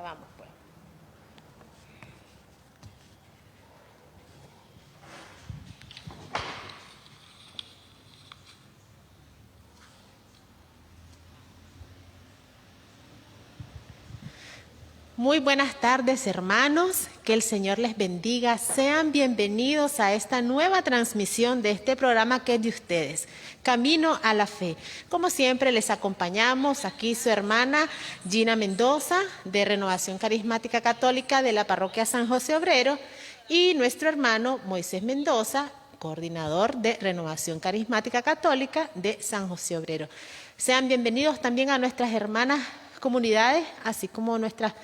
vamos pues. Muy buenas tardes, hermanos, que el Señor les bendiga. Sean bienvenidos a esta nueva transmisión de este programa que es de ustedes, Camino a la Fe. Como siempre, les acompañamos aquí su hermana Gina Mendoza, de Renovación Carismática Católica de la Parroquia San José Obrero, y nuestro hermano Moisés Mendoza, coordinador de Renovación Carismática Católica de San José Obrero. Sean bienvenidos también a nuestras hermanas comunidades, así como nuestras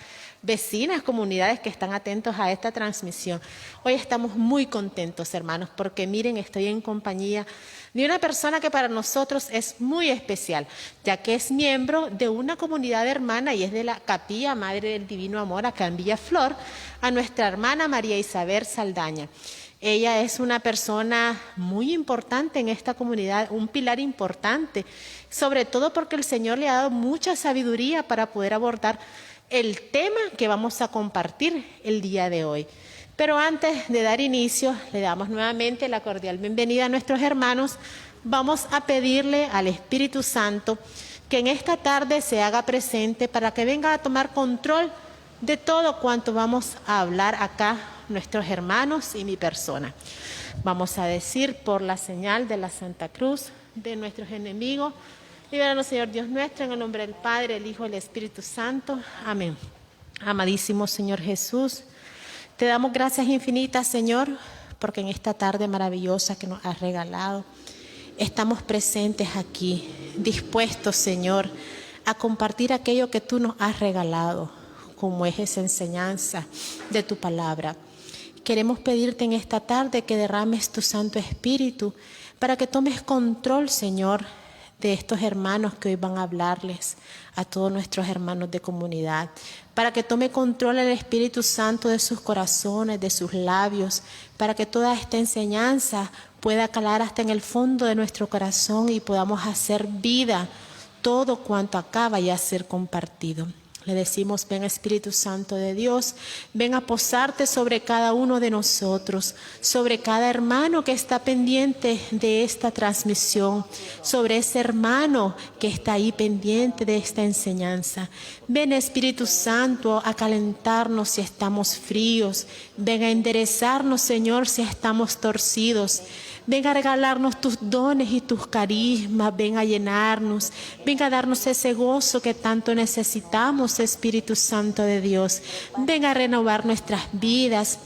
vecinas comunidades que están atentos a esta transmisión. Hoy estamos muy contentos, hermanos, porque miren, estoy en compañía de una persona que para nosotros es muy especial, ya que es miembro de una comunidad hermana y es de la Capilla Madre del Divino Amor acá en Villaflor, a nuestra hermana María Isabel Saldaña. Ella es una persona muy importante en esta comunidad, un pilar importante, sobre todo porque el Señor le ha dado mucha sabiduría para poder abordar el tema que vamos a compartir el día de hoy. Pero antes de dar inicio, le damos nuevamente la cordial bienvenida a nuestros hermanos. Vamos a pedirle al Espíritu Santo que en esta tarde se haga presente para que venga a tomar control de todo cuanto vamos a hablar acá, nuestros hermanos y mi persona. Vamos a decir por la señal de la Santa Cruz de nuestros enemigos: líbranos, Señor Dios nuestro, en el nombre del Padre, el Hijo y el Espíritu Santo. Amén. Amadísimo Señor Jesús, te damos gracias infinitas, Señor, porque en esta tarde maravillosa que nos has regalado, estamos presentes aquí, dispuestos, Señor, a compartir aquello que tú nos has regalado, como es esa enseñanza de tu palabra. Queremos pedirte en esta tarde que derrames tu Santo Espíritu para que tomes control, Señor, de estos hermanos que hoy van a hablarles a todos nuestros hermanos de comunidad, para que tome control el Espíritu Santo de sus corazones, de sus labios, para que toda esta enseñanza pueda calar hasta en el fondo de nuestro corazón y podamos hacer vida todo cuanto acá vaya a ser compartido. Le decimos: ven Espíritu Santo de Dios, ven a posarte sobre cada uno de nosotros, sobre cada hermano que está pendiente de esta transmisión, sobre ese hermano que está ahí pendiente de esta enseñanza. Ven Espíritu Santo a calentarnos si estamos fríos, ven a enderezarnos, Señor, si estamos torcidos. Ven a regalarnos tus dones y tus carismas, ven a llenarnos, ven a darnos ese gozo que tanto necesitamos, Espíritu Santo de Dios. Ven a renovar nuestras vidas.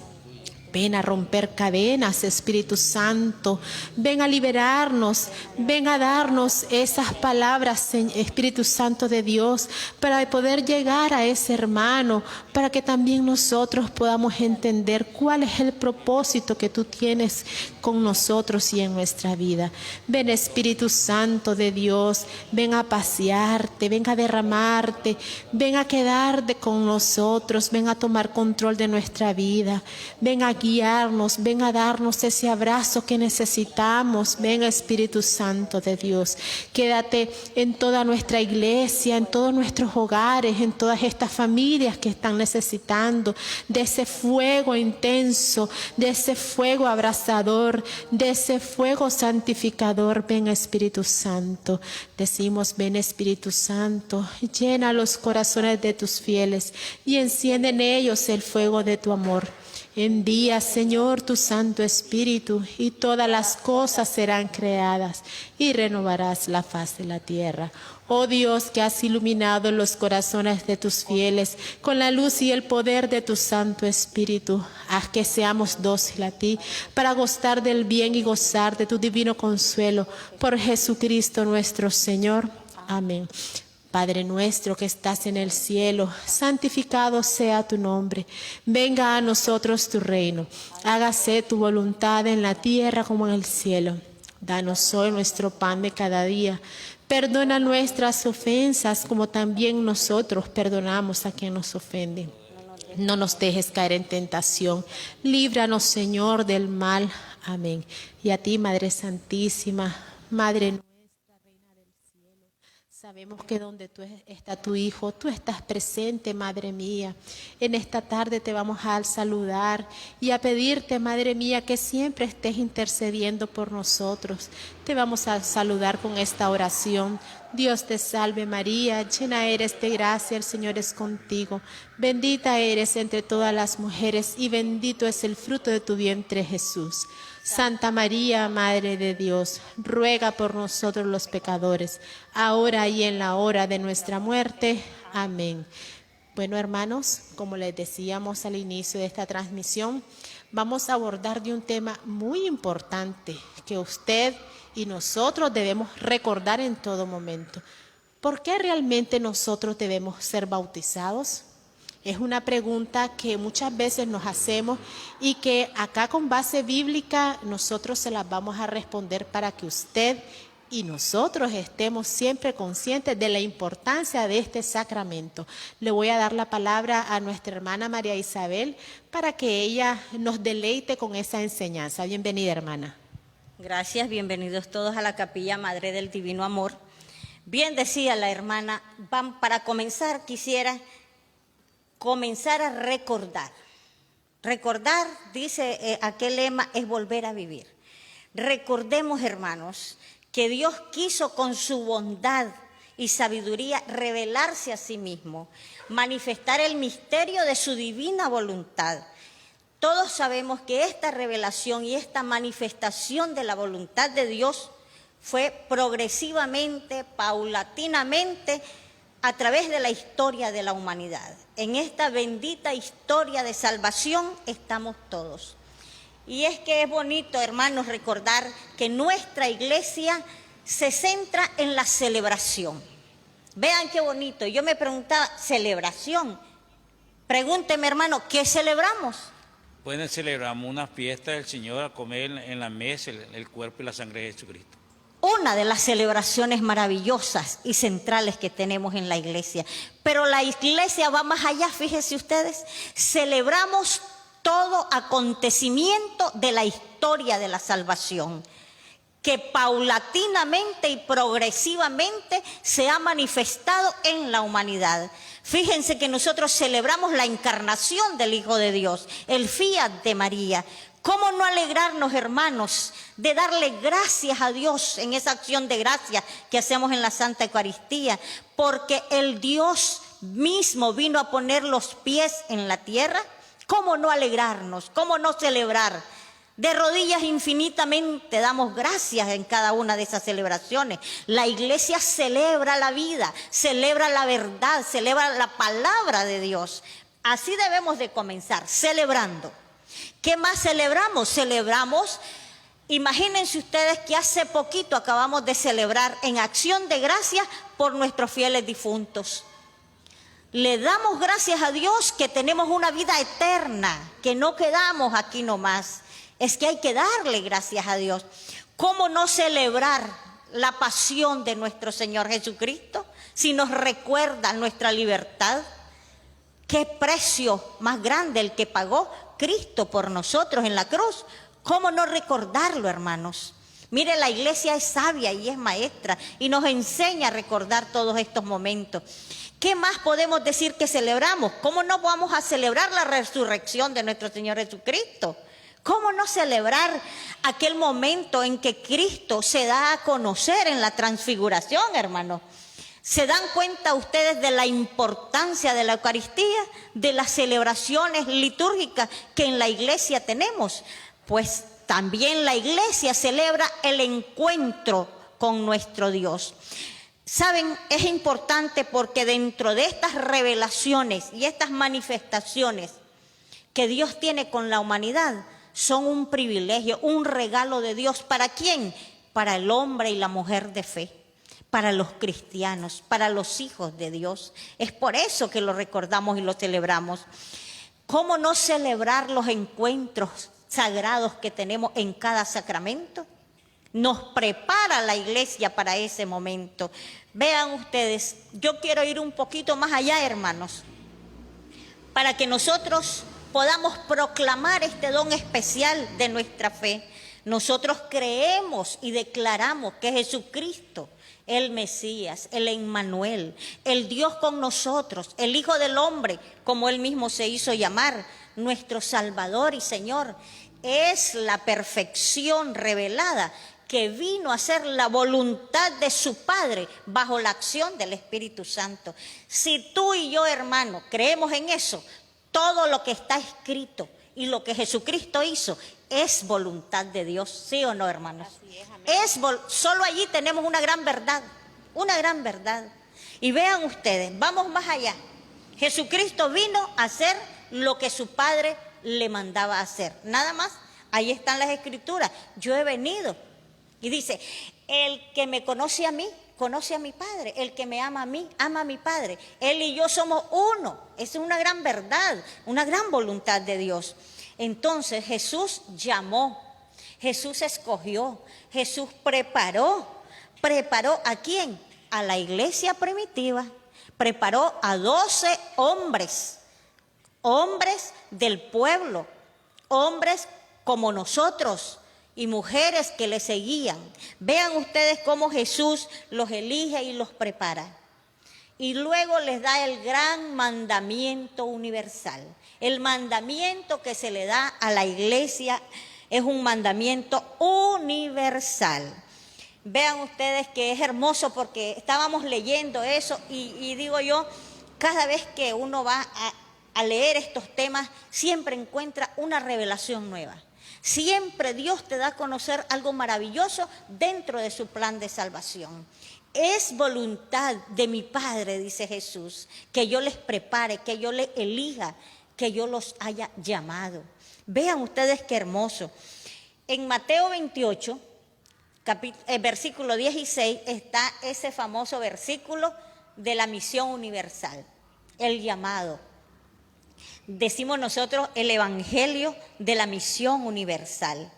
Ven a romper cadenas, Espíritu Santo. Ven a liberarnos. Ven a darnos esas palabras, Espíritu Santo de Dios, para poder llegar a ese hermano, para que también nosotros podamos entender cuál es el propósito que tú tienes con nosotros y en nuestra vida. Ven Espíritu Santo de Dios, ven a pasearte, ven a derramarte, ven a quedarte con nosotros, ven a tomar control de nuestra vida, ven a guiarnos, ven a darnos ese abrazo que necesitamos. Ven Espíritu Santo de Dios, quédate en toda nuestra iglesia, en todos nuestros hogares, en todas estas familias que están necesitando de ese fuego intenso, de ese fuego abrazador, de ese fuego santificador. Ven Espíritu Santo, decimos: ven Espíritu Santo, llena los corazones de tus fieles y enciende en ellos el fuego de tu amor. Envía, Señor, tu Santo Espíritu y todas las cosas serán creadas y renovarás la faz de la tierra. Oh Dios, que has iluminado los corazones de tus fieles con la luz y el poder de tu Santo Espíritu, haz que seamos dóciles a ti para gozar del bien y gozar de tu divino consuelo. Por Jesucristo nuestro Señor. Amén. Padre nuestro que estás en el cielo, santificado sea tu nombre. Venga a nosotros tu reino. Hágase tu voluntad en la tierra como en el cielo. Danos hoy nuestro pan de cada día. Perdona nuestras ofensas como también nosotros perdonamos a quien nos ofende. No nos dejes caer en tentación. Líbranos, Señor, del mal. Amén. Y a ti, Madre Santísima, Madre nuestra, Sabemos que donde está tu Hijo, tú estás presente, Madre mía. En esta tarde te vamos a saludar y a pedirte, Madre mía, que siempre estés intercediendo por nosotros. Te vamos a saludar con esta oración. Dios te salve María, llena eres de gracia, el Señor es contigo. Bendita eres entre todas las mujeres y bendito es el fruto de tu vientre, Jesús. Santa María, Madre de Dios, ruega por nosotros los pecadores, ahora y en la hora de nuestra muerte. Amén. Bueno, hermanos, como les decíamos al inicio de esta transmisión, vamos a abordar de un tema muy importante que usted y nosotros debemos recordar en todo momento. ¿Por qué realmente nosotros debemos ser bautizados? Es una pregunta que muchas veces nos hacemos y que acá con base bíblica nosotros se las vamos a responder para que usted y nosotros estemos siempre conscientes de la importancia de este sacramento. Le voy a dar la palabra a nuestra hermana María Isabel para que ella nos deleite con esa enseñanza. Bienvenida, hermana. Gracias, bienvenidos todos a la Capilla Madre del Divino Amor. Bien decía la hermana, para comenzar quisiera comenzar a recordar. Recordar, dice aquel lema, es volver a vivir. Recordemos, hermanos, que Dios quiso con su bondad y sabiduría revelarse a sí mismo, manifestar el misterio de su divina voluntad. Todos sabemos que esta revelación y esta manifestación de la voluntad de Dios fue progresivamente, paulatinamente, a través de la historia de la humanidad. En esta bendita historia de salvación estamos todos. Y es que es bonito, hermanos, recordar que nuestra iglesia se centra en la celebración. Vean qué bonito. Yo me preguntaba, ¿celebración? Pregúnteme, hermano, ¿qué celebramos? Pueden celebramos una fiesta del Señor a comer en la mesa el cuerpo y la sangre de Jesucristo. Una de las celebraciones maravillosas y centrales que tenemos en la iglesia. Pero la iglesia va más allá, fíjense ustedes. Celebramos todo acontecimiento de la historia de la salvación, que paulatinamente y progresivamente se ha manifestado en la humanidad. Fíjense que nosotros celebramos la encarnación del Hijo de Dios, el fiat de María. ¿Cómo no alegrarnos, hermanos, de darle gracias a Dios en esa acción de gracias que hacemos en la Santa Eucaristía? Porque el Dios mismo vino a poner los pies en la tierra. ¿Cómo no alegrarnos? ¿Cómo no celebrar? De rodillas infinitamente damos gracias en cada una de esas celebraciones. La iglesia celebra la vida, celebra la verdad, celebra la palabra de Dios. Así debemos de comenzar, celebrando. ¿Qué más celebramos? Celebramos, imagínense ustedes que hace poquito acabamos de celebrar en acción de gracias por nuestros fieles difuntos. Le damos gracias a Dios que tenemos una vida eterna, que no quedamos aquí nomás. Es que hay que darle gracias a Dios. ¿Cómo no celebrar la pasión de nuestro Señor Jesucristo si nos recuerda nuestra libertad? ¿Qué precio más grande el que pagó Cristo por nosotros en la cruz? ¿Cómo no recordarlo, hermanos? Mire, la iglesia es sabia y es maestra y nos enseña a recordar todos estos momentos. ¿Qué más podemos decir que celebramos? ¿Cómo no vamos a celebrar la resurrección de nuestro Señor Jesucristo? ¿Cómo no celebrar aquel momento en que Cristo se da a conocer en la transfiguración, hermanos? ¿Se dan cuenta ustedes de la importancia de la Eucaristía, de las celebraciones litúrgicas que en la iglesia tenemos? Pues también la iglesia celebra el encuentro con nuestro Dios. Saben, es importante porque dentro de estas revelaciones y estas manifestaciones que Dios tiene con la humanidad, son un privilegio, un regalo de Dios. ¿Para quién? Para el hombre y la mujer de fe, para los cristianos, para los hijos de Dios. Es por eso que lo recordamos y lo celebramos. ¿Cómo no celebrar los encuentros sagrados que tenemos en cada sacramento? Nos prepara la iglesia para ese momento. Vean ustedes, yo quiero ir un poquito más allá, hermanos, para que nosotros podamos proclamar este don especial de nuestra fe. Nosotros creemos y declaramos que Jesucristo el Mesías, el Emmanuel, el Dios con nosotros, el Hijo del Hombre, como Él mismo se hizo llamar, nuestro Salvador y Señor. Es la perfección revelada que vino a ser la voluntad de su Padre bajo la acción del Espíritu Santo. Si tú y yo, hermano, creemos en eso, todo lo que está escrito y lo que Jesucristo hizo es voluntad de Dios, ¿sí o no, hermanos? Solo allí tenemos una gran verdad, una gran verdad. Y vean ustedes, vamos más allá. Jesucristo vino a hacer lo que su Padre le mandaba hacer, nada más. Ahí están las Escrituras. Yo he venido. Y dice, el que me conoce a mí, conoce a mi Padre. El que me ama a mí, ama a mi Padre. Él y yo somos uno. Esa es una gran verdad, una gran voluntad de Dios. Entonces Jesús llamó, Jesús escogió, Jesús preparó. ¿Preparó a quién? A la iglesia primitiva. Preparó a 12 hombres, hombres del pueblo, hombres como nosotros y mujeres que le seguían. Vean ustedes cómo Jesús los elige y los prepara. Y luego les da el gran mandamiento universal. El mandamiento que se le da a la iglesia es un mandamiento universal. Vean ustedes que es hermoso porque estábamos leyendo eso y digo yo, cada vez que uno va a leer estos temas, siempre encuentra una revelación nueva. Siempre Dios te da a conocer algo maravilloso dentro de su plan de salvación. Es voluntad de mi Padre, dice Jesús, que yo les prepare, que yo les elija, que yo los haya llamado. Vean ustedes qué hermoso. En Mateo 28, versículo 16, está ese famoso versículo de la misión universal, el llamado. Decimos nosotros el evangelio de la misión universal.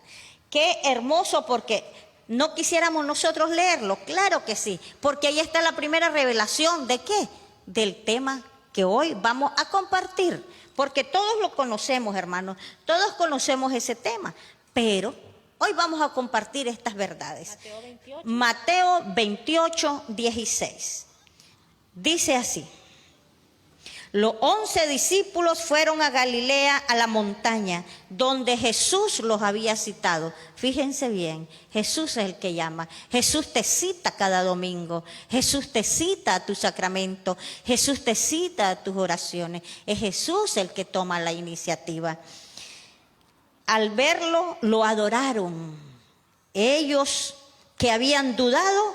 Qué hermoso, porque no quisiéramos nosotros leerlo, claro que sí, porque ahí está la primera revelación de ¿qué? Del tema que hoy vamos a compartir, porque todos lo conocemos, hermanos, todos conocemos ese tema, pero hoy vamos a compartir estas verdades. Mateo 28, 16. Dice así: los 11 discípulos fueron a Galilea, a la montaña, donde Jesús los había citado. Fíjense bien, Jesús es el que llama. Jesús te cita cada domingo. Jesús te cita a tu sacramento. Jesús te cita a tus oraciones. Es Jesús el que toma la iniciativa. Al verlo, lo adoraron. Ellos que habían dudado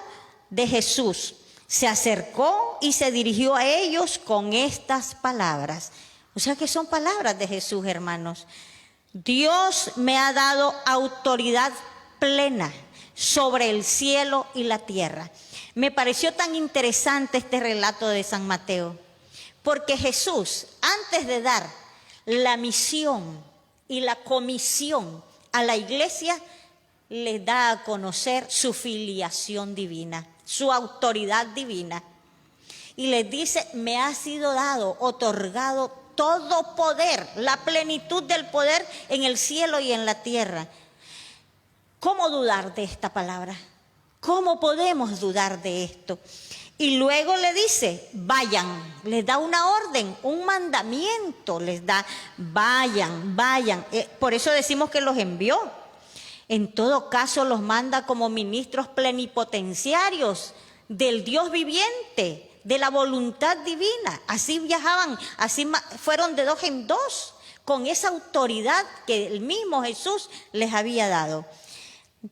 de Jesús, se acercó y se dirigió a ellos con estas palabras. O sea que son palabras de Jesús, hermanos. Dios me ha dado autoridad plena sobre el cielo y la tierra. Me pareció tan interesante este relato de San Mateo, porque Jesús, antes de dar la misión y la comisión a la iglesia, les da a conocer su filiación divina, su autoridad divina. Y les dice, me ha sido dado, otorgado todo poder, la plenitud del poder en el cielo y en la tierra. ¿Cómo dudar de esta palabra? ¿Cómo podemos dudar de esto? Y luego le dice, vayan, les da una orden, un mandamiento, les da, vayan, vayan. Por eso decimos que los envió. En todo caso los manda como ministros plenipotenciarios del Dios viviente, de la voluntad divina. Así viajaban, así fueron de 2 en 2, con esa autoridad que el mismo Jesús les había dado.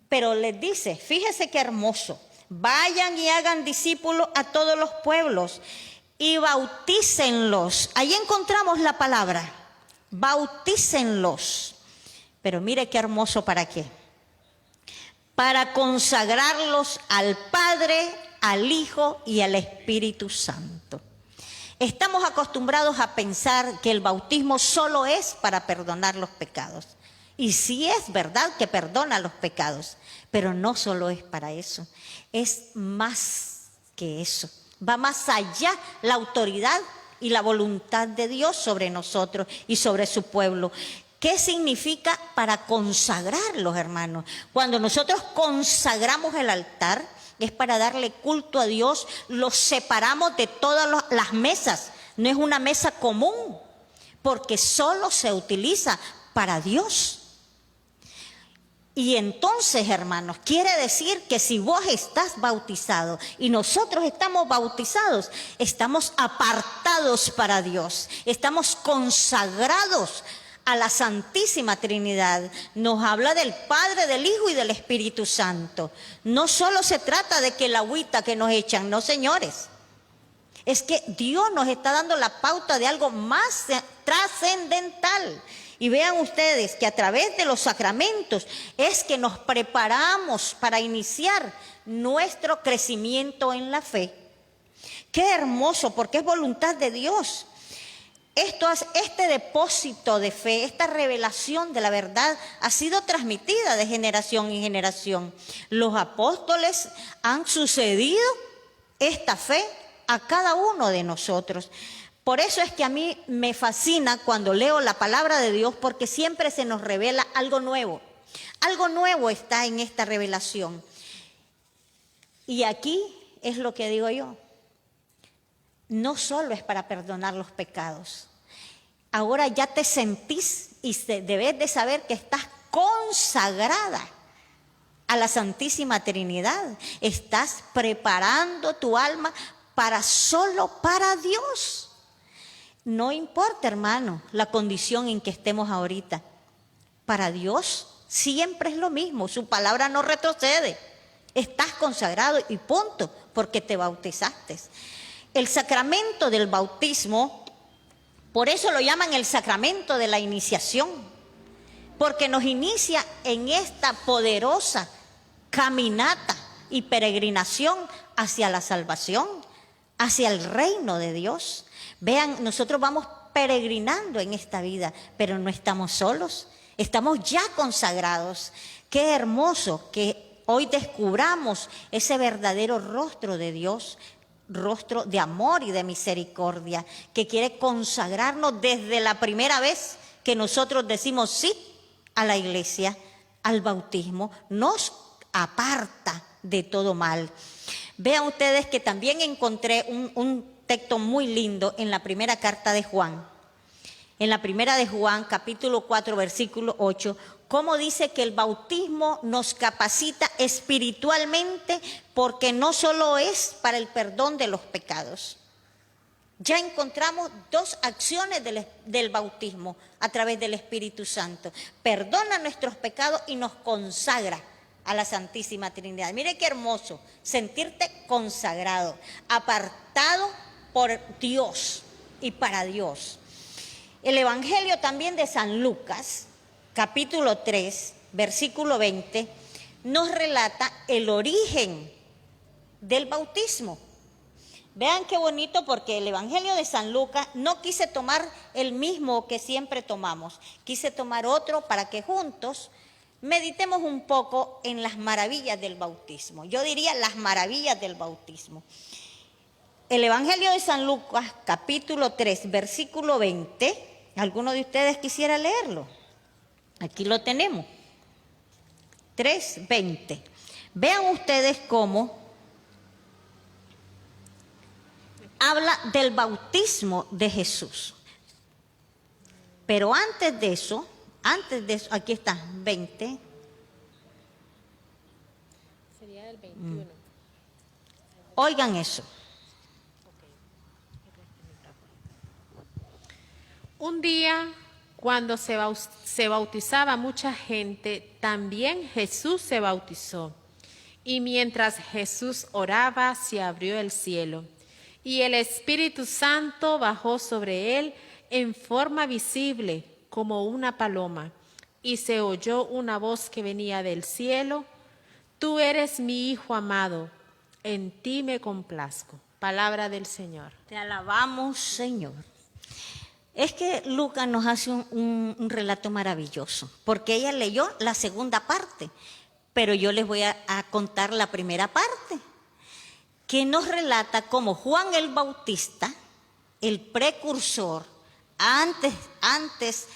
Pero les dice, fíjese qué hermoso, vayan y hagan discípulos a todos los pueblos y bautícenlos. Ahí encontramos la palabra, bautícenlos. Pero mire qué hermoso, ¿para qué? Para consagrarlos al Padre, al Hijo y al Espíritu Santo. Estamos acostumbrados a pensar que el bautismo solo es para perdonar los pecados. Y sí es verdad que perdona los pecados, pero no solo es para eso, es más que eso. Va más allá la autoridad y la voluntad de Dios sobre nosotros y sobre su pueblo. ¿Qué significa para consagrarlos, hermanos? Cuando nosotros consagramos el altar, es para darle culto a Dios, los separamos de todas las mesas. No es una mesa común, porque solo se utiliza para Dios. Y entonces, hermanos, quiere decir que si vos estás bautizado y nosotros estamos bautizados, estamos apartados para Dios, estamos consagrados a la Santísima Trinidad. Nos habla del Padre, del Hijo y del Espíritu Santo. No solo se trata de que la agüita que nos echan, no, señores. Es que Dios nos está dando la pauta de algo más trascendental. Y vean ustedes que a través de los sacramentos es que nos preparamos para iniciar nuestro crecimiento en la fe. Qué hermoso, porque es voluntad de Dios. Este depósito de fe, esta revelación de la verdad ha sido transmitida de generación en generación. Los apóstoles han sucedido esta fe a cada uno de nosotros. Por eso es que a mí me fascina cuando leo la palabra de Dios, porque siempre se nos revela algo nuevo. Algo nuevo está en esta revelación. Y aquí es lo que digo yo. No solo es para perdonar los pecados. Ahora ya te sentís y debes de saber que estás consagrada a la Santísima Trinidad. Estás preparando tu alma solo para Dios. No importa, hermano, la condición en que estemos ahorita. Para Dios siempre es lo mismo, su palabra no retrocede. Estás consagrado y punto, porque te bautizaste. El sacramento del bautismo, por eso lo llaman el sacramento de la iniciación, porque nos inicia en esta poderosa caminata y peregrinación hacia la salvación, hacia el reino de Dios. Vean, nosotros vamos peregrinando en esta vida, pero no estamos solos, estamos ya consagrados. Qué hermoso que hoy descubramos ese verdadero rostro de Dios, rostro de amor y de misericordia, que quiere consagrarnos desde la primera vez que nosotros decimos sí a la iglesia, al bautismo, nos aparta de todo mal. Vean ustedes que también encontré un texto muy lindo en la primera carta de Juan. En la primera de Juan, capítulo 4, versículo 8, cómo dice que el bautismo nos capacita espiritualmente, porque no solo es para el perdón de los pecados. Ya encontramos dos acciones del bautismo a través del Espíritu Santo. Perdona nuestros pecados y nos consagra a la Santísima Trinidad. Mire qué hermoso, sentirte consagrado, apartado por Dios y para Dios. El Evangelio también de San Lucas, capítulo 3, versículo 20, nos relata el origen del bautismo. Vean qué bonito, porque el Evangelio de San Lucas no quise tomar el mismo que siempre tomamos, quise tomar otro para que juntos meditemos un poco en las maravillas del bautismo. Yo diría las maravillas del bautismo. El Evangelio de San Lucas, capítulo 3, versículo 20, ¿alguno de ustedes quisiera leerlo? Aquí lo tenemos. 3:20. Vean ustedes cómo habla del bautismo de Jesús. Pero antes de eso, aquí está, 20. Sería del 21. Oigan eso. Un día, cuando se bautizaba mucha gente, también Jesús se bautizó. Y mientras Jesús oraba, se abrió el cielo, y el Espíritu Santo bajó sobre él en forma visible como una paloma, y se oyó una voz que venía del cielo: Tú eres mi Hijo amado, en ti me complazco. Palabra del Señor. Te alabamos, Señor. Es que Lucas nos hace un relato maravilloso, porque ella leyó la segunda parte, pero yo les voy a contar la primera parte, que nos relata cómo Juan el Bautista, el precursor, antes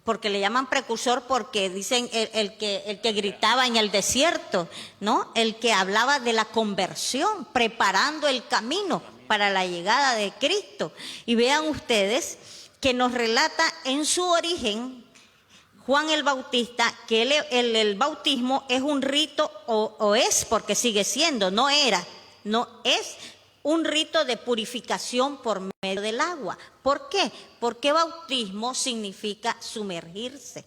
porque le llaman precursor porque dicen el que gritaba en el desierto, ¿no? El que hablaba de la conversión, preparando el camino para la llegada de Cristo. Y vean ustedes que nos relata en su origen Juan el Bautista que el bautismo es un rito, o es, porque sigue siendo, no era, no es un rito de purificación por medio del agua. ¿Por qué? Porque bautismo significa sumergirse.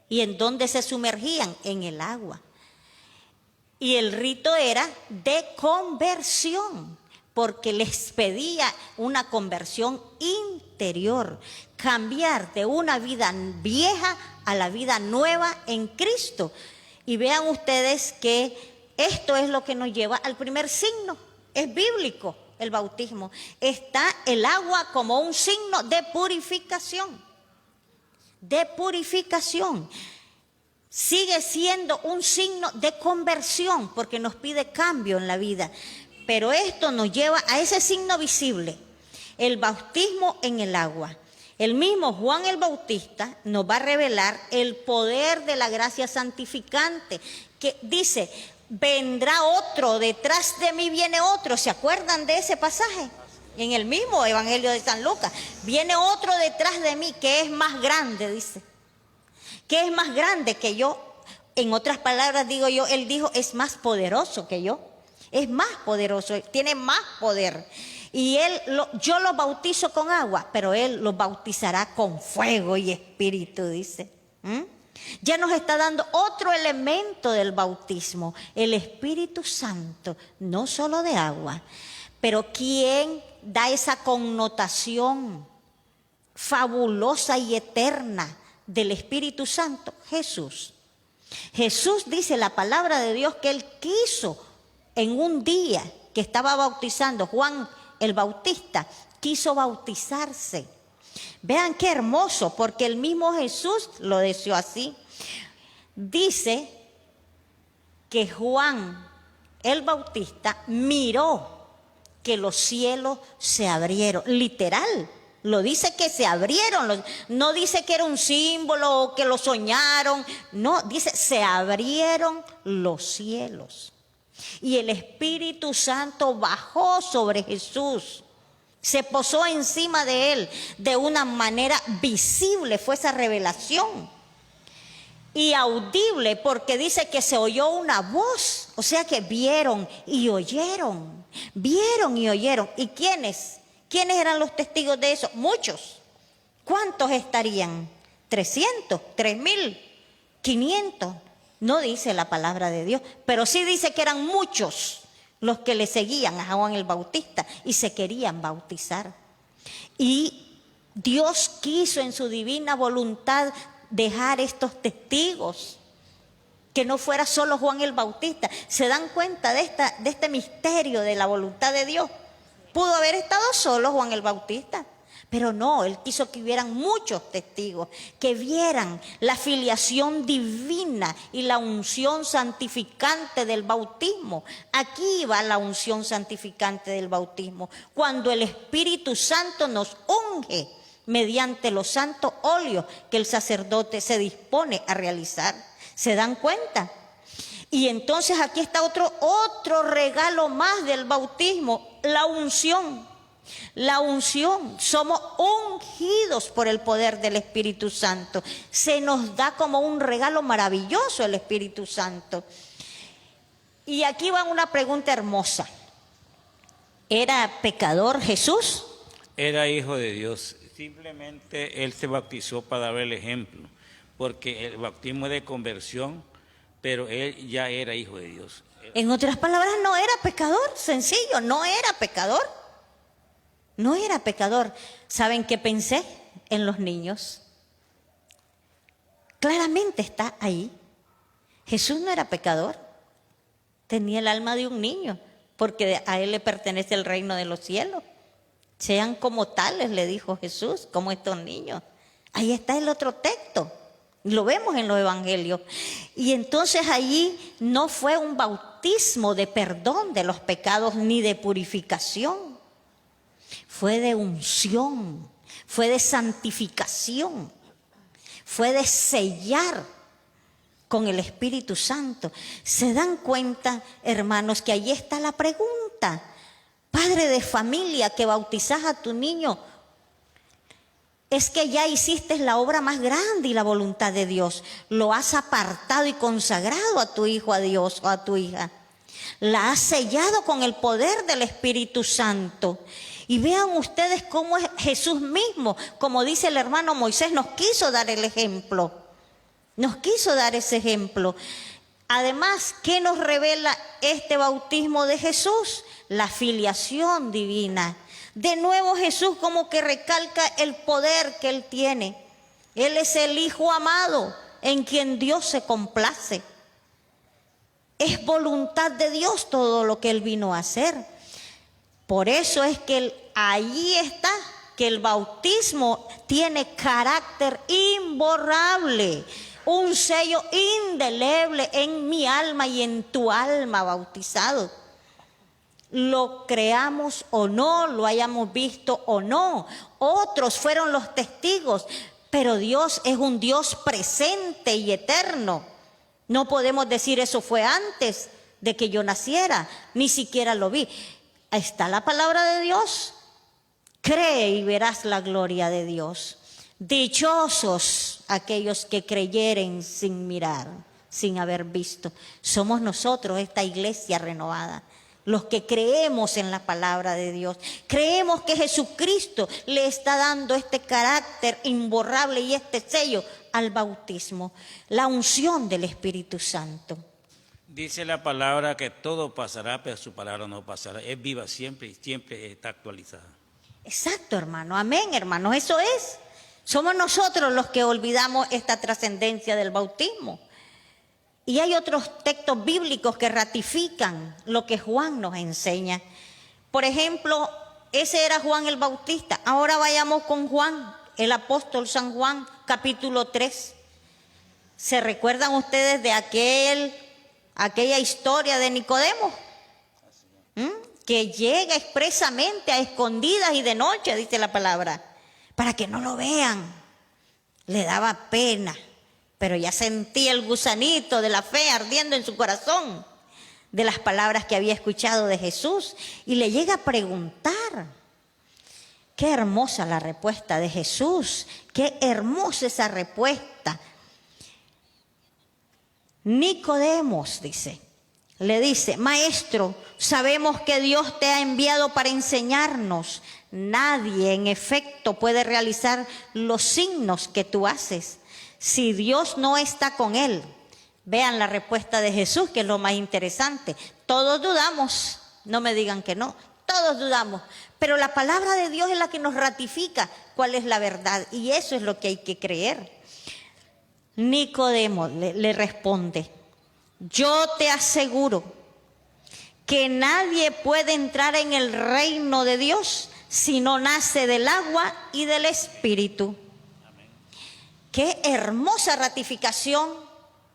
¿Y en dónde se sumergían? En el agua. Y el rito era de conversión, porque les pedía una conversión interior, cambiar de una vida vieja a la vida nueva en Cristo. Y vean ustedes que esto es lo que nos lleva al primer signo. Es bíblico el bautismo. Está el agua como un signo de purificación. De purificación. Sigue siendo un signo de conversión porque nos pide cambio en la vida. Pero esto nos lleva a ese signo visible, el bautismo en el agua. El mismo Juan el Bautista nos va a revelar el poder de la gracia santificante, que dice: vendrá otro, detrás de mí viene otro. ¿Se acuerdan de ese pasaje? En el mismo Evangelio de San Lucas. Viene otro detrás de mí que es más grande, dice. Que es más grande que yo. En otras palabras digo yo, él dijo, es más poderoso que yo. Es más poderoso, tiene más poder. Y yo los bautizo con agua, pero él los bautizará con fuego y espíritu, dice. Ya nos está dando otro elemento del bautismo, el Espíritu Santo, no solo de agua. Pero ¿quién da esa connotación fabulosa y eterna del Espíritu Santo? Jesús. Jesús dice la palabra de Dios que él quiso en un día que estaba bautizando, Juan el Bautista quiso bautizarse. Vean qué hermoso, porque el mismo Jesús lo deseó así. Dice que Juan el Bautista miró que los cielos se abrieron, literal. Lo dice que se abrieron, no dice que era un símbolo o que lo soñaron, no, dice se abrieron los cielos. Y el Espíritu Santo bajó sobre Jesús, se posó encima de él de una manera visible, fue esa revelación. Y audible, porque dice que se oyó una voz, o sea que vieron y oyeron, vieron y oyeron. ¿Y quiénes? ¿Quiénes eran los testigos de eso? Muchos. ¿Cuántos estarían? 300, 3,000, 500. No dice la palabra de Dios, pero sí dice que eran muchos los que le seguían a Juan el Bautista y se querían bautizar. Y Dios quiso en su divina voluntad dejar estos testigos, que no fuera solo Juan el Bautista. ¿Se dan cuenta de este misterio de la voluntad de Dios? Pudo haber estado solo Juan el Bautista, pero no, él quiso que hubieran muchos testigos, que vieran la filiación divina y la unción santificante del bautismo. Aquí va la unción santificante del bautismo, cuando el Espíritu Santo nos unge mediante los santos óleos que el sacerdote se dispone a realizar. ¿Se dan cuenta? Y entonces aquí está otro regalo más del bautismo, la unción. La unción, somos ungidos por el poder del Espíritu Santo. Se nos da como un regalo maravilloso el Espíritu Santo. Y aquí va una pregunta hermosa. ¿Era pecador Jesús? Era hijo de Dios. Simplemente él se bautizó para dar el ejemplo, porque el bautismo es de conversión, pero él ya era hijo de Dios. En otras palabras, no era pecador, sencillo, no era pecador. No era pecador. ¿Saben qué pensé? En los niños. Claramente está ahí. Jesús no era pecador. Tenía el alma de un niño, porque a él le pertenece el reino de los cielos. Sean como tales, le dijo Jesús, como estos niños. Ahí está el otro texto. Lo vemos en los evangelios. Y entonces allí no fue un bautismo de perdón de los pecados ni de purificación. Fue de unción, fue de santificación, fue de sellar con el Espíritu Santo. ¿Se dan cuenta, hermanos, que ahí está la pregunta? Padre de familia que bautizas a tu niño, es que ya hiciste la obra más grande y la voluntad de Dios. Lo has apartado y consagrado a tu hijo, a Dios o a tu hija. La has sellado con el poder del Espíritu Santo. Y vean ustedes cómo es Jesús mismo, como dice el hermano Moisés, nos quiso dar el ejemplo. Nos quiso dar ese ejemplo. Además, ¿qué nos revela este bautismo de Jesús? La filiación divina. De nuevo Jesús como que recalca el poder que Él tiene. Él es el Hijo amado en quien Dios se complace. Es voluntad de Dios todo lo que Él vino a hacer. Por eso es que allí está, que el bautismo tiene carácter imborrable, un sello indeleble en mi alma y en tu alma, bautizado. Lo creamos o no, lo hayamos visto o no, otros fueron los testigos, pero Dios es un Dios presente y eterno. No podemos decir eso fue antes de que yo naciera, ni siquiera lo vi. Ahí está la palabra de Dios. Cree y verás la gloria de Dios. Dichosos aquellos que creyeren sin mirar, sin haber visto. Somos nosotros, esta iglesia renovada, los que creemos en la palabra de Dios. Creemos que Jesucristo le está dando este carácter imborrable y este sello al bautismo, la unción del Espíritu Santo. Dice la palabra que todo pasará, pero su palabra no pasará. Es viva siempre y siempre está actualizada. Exacto, hermano. Amén, hermanos. Eso es. Somos nosotros los que olvidamos esta trascendencia del bautismo. Y hay otros textos bíblicos que ratifican lo que Juan nos enseña. Por ejemplo, ese era Juan el Bautista. Ahora vayamos con Juan, el apóstol San Juan, capítulo 3. ¿Se recuerdan ustedes de aquella historia de Nicodemo? Que llega expresamente a escondidas y de noche, dice la palabra, para que no lo vean. Le daba pena, pero ya sentía el gusanito de la fe ardiendo en su corazón, de las palabras que había escuchado de Jesús, y le llega a preguntar. Qué hermosa la respuesta de Jesús, qué hermosa esa respuesta. Nicodemos le dice, maestro, sabemos que Dios te ha enviado para enseñarnos. Nadie en efecto puede realizar los signos que tú haces si Dios no está con él. Vean la respuesta de Jesús, que es lo más interesante. Todos dudamos, no me digan que no, todos dudamos, pero la palabra de Dios es la que nos ratifica cuál es la verdad, y eso es lo que hay que creer. Nicodemo le responde, yo te aseguro que nadie puede entrar en el reino de Dios si no nace del agua y del Espíritu. Amén. Qué hermosa ratificación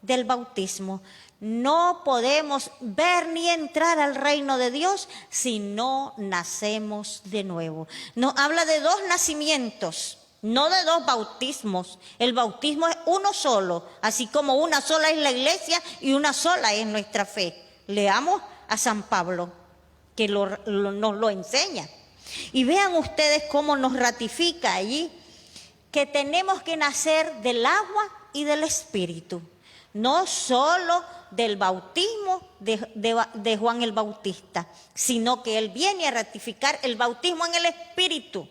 del bautismo. No podemos ver ni entrar al reino de Dios si no nacemos de nuevo. Nos habla de dos nacimientos, no de dos bautismos. El bautismo es uno solo, así como una sola es la iglesia y una sola es nuestra fe. Leamos a San Pablo, que nos lo enseña. Y vean ustedes cómo nos ratifica allí que tenemos que nacer del agua y del Espíritu. No solo del bautismo de Juan el Bautista, sino que él viene a ratificar el bautismo en el Espíritu.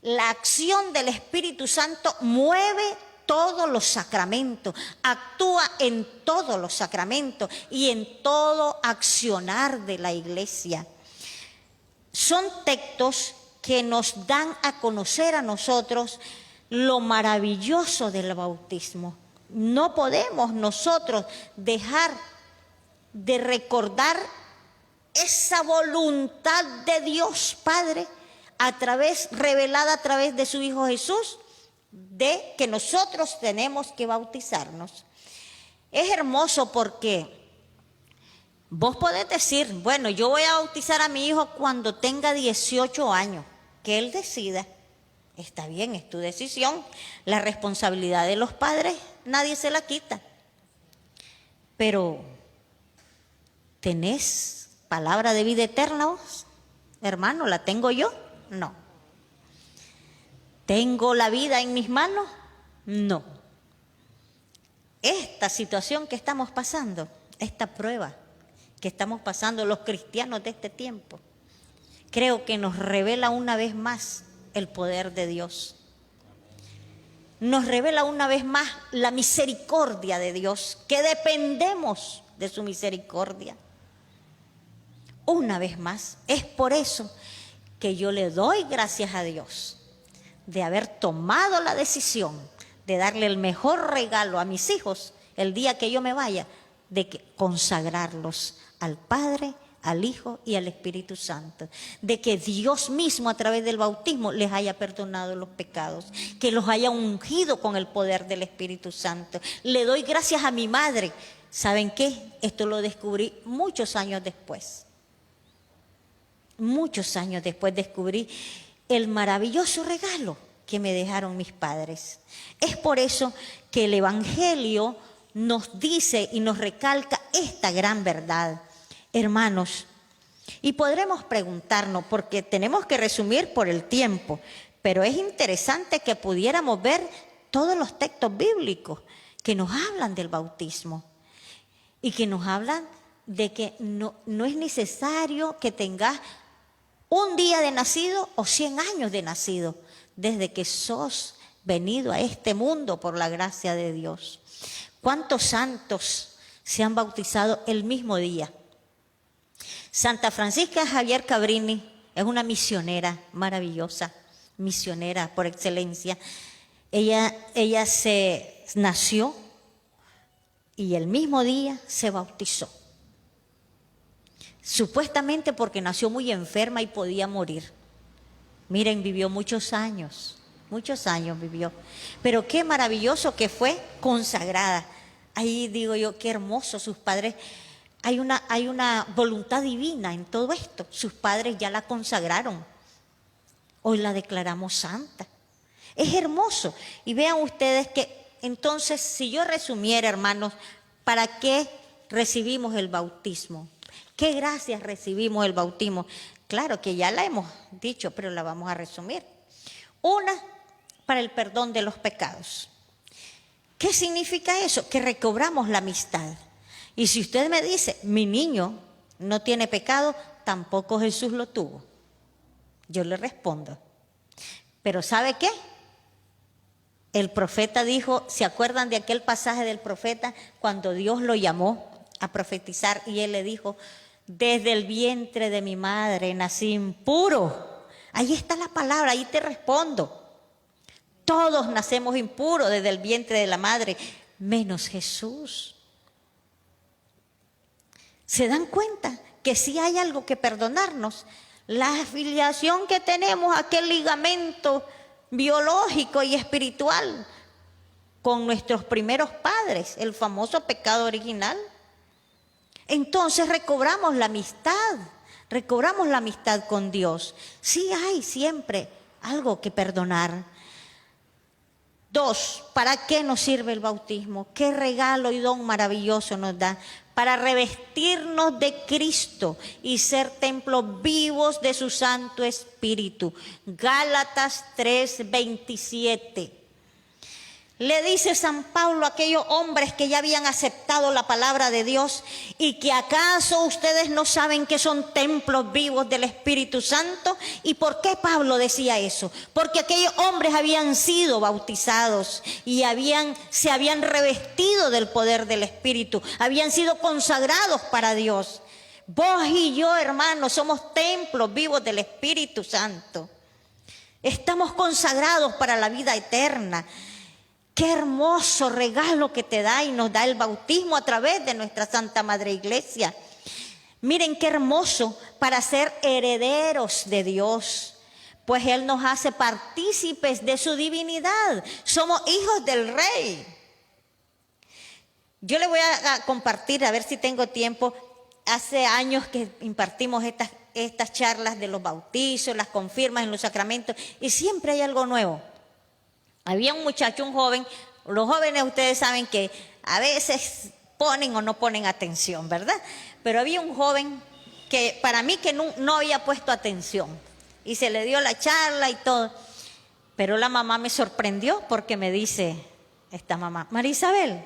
La acción del Espíritu Santo mueve todos los sacramentos, actúa en todos los sacramentos y en todo accionar de la iglesia. Son textos que nos dan a conocer a nosotros lo maravilloso del bautismo. No podemos nosotros dejar de recordar esa voluntad de Dios Padre revelada a través de su Hijo Jesús, de que nosotros tenemos que bautizarnos. Es hermoso porque vos podés decir, bueno, yo voy a bautizar a mi hijo cuando tenga 18 años, que él decida. Está bien, es tu decisión. La responsabilidad de los padres nadie se la quita. Pero, ¿tenés palabra de vida eterna vos? Hermano, ¿la tengo yo? No. ¿Tengo la vida en mis manos? No. Esta situación que estamos pasando, esta prueba que estamos pasando los cristianos de este tiempo, creo que nos revela una vez más el poder de Dios. Nos revela una vez más la misericordia de Dios, que dependemos de su misericordia. Una vez más, es por eso que yo le doy gracias a Dios de haber tomado la decisión de darle el mejor regalo a mis hijos el día que yo me vaya, de consagrarlos al Padre, al Hijo y al Espíritu Santo, de que Dios mismo a través del bautismo les haya perdonado los pecados, que los haya ungido con el poder del Espíritu Santo. Le doy gracias a mi madre. ¿Saben qué? Esto lo descubrí muchos años después. Muchos años después descubrí el maravilloso regalo que me dejaron mis padres. Es por eso que el Evangelio nos dice y nos recalca esta gran verdad. Hermanos, y podremos preguntarnos, porque tenemos que resumir por el tiempo, pero es interesante que pudiéramos ver todos los textos bíblicos que nos hablan del bautismo y que nos hablan de que no es necesario que tengas un día de nacido o 100 años de nacido, desde que sos venido a este mundo por la gracia de Dios. ¿Cuántos santos se han bautizado el mismo día? Santa Francisca Javier Cabrini es una misionera maravillosa, misionera por excelencia. Ella se nació y el mismo día se bautizó. Supuestamente porque nació muy enferma y podía morir. Miren, vivió muchos años vivió. Pero qué maravilloso que fue consagrada. Ahí digo yo, qué hermoso, sus padres. Hay una voluntad divina en todo esto. Sus padres ya la consagraron. Hoy la declaramos santa. Es hermoso. Y vean ustedes que entonces, si yo resumiera, hermanos, ¿para qué recibimos el bautismo? ¿Qué gracias recibimos el bautismo? Claro que ya la hemos dicho, pero la vamos a resumir. Una, para el perdón de los pecados. ¿Qué significa eso? Que recobramos la amistad. Y si usted me dice, mi niño no tiene pecado, tampoco Jesús lo tuvo. Yo le respondo, pero ¿sabe qué? El profeta dijo, ¿se acuerdan de aquel pasaje del profeta cuando Dios lo llamó a profetizar y él le dijo, desde el vientre de mi madre nací impuro? Ahí está la palabra, ahí te respondo. Todos nacemos impuros desde el vientre de la madre, menos Jesús. ¿Se dan cuenta que sí hay algo que perdonarnos? La afiliación que tenemos, aquel ligamento biológico y espiritual con nuestros primeros padres, el famoso pecado original. Entonces recobramos la amistad con Dios. Sí hay siempre algo que perdonar. 2, ¿para qué nos sirve el bautismo? ¿Qué regalo y don maravilloso nos da? Para revestirnos de Cristo y ser templos vivos de su Santo Espíritu. Gálatas 3:27. Le dice San Pablo a aquellos hombres que ya habían aceptado la palabra de Dios y que acaso ustedes no saben que son templos vivos del Espíritu Santo. ¿Y por qué Pablo decía eso? Porque aquellos hombres habían sido bautizados y se habían revestido del poder del Espíritu, habían sido consagrados para Dios. Vos y yo, hermanos, somos templos vivos del Espíritu Santo. Estamos consagrados para la vida eterna. Qué hermoso regalo que te da y nos da el bautismo a través de nuestra Santa Madre Iglesia. Miren qué hermoso para ser herederos de Dios, pues Él nos hace partícipes de su divinidad. Somos hijos del Rey. Yo le voy a compartir, a ver si tengo tiempo. Hace años que impartimos estas charlas de los bautizos, las confirmas en los sacramentos, y siempre hay algo nuevo. Había un muchacho, un joven, los jóvenes ustedes saben que a veces ponen o no ponen atención, ¿verdad? Pero había un joven que para mí que no había puesto atención y se le dio la charla y todo. Pero la mamá me sorprendió porque me dice esta mamá: María Isabel,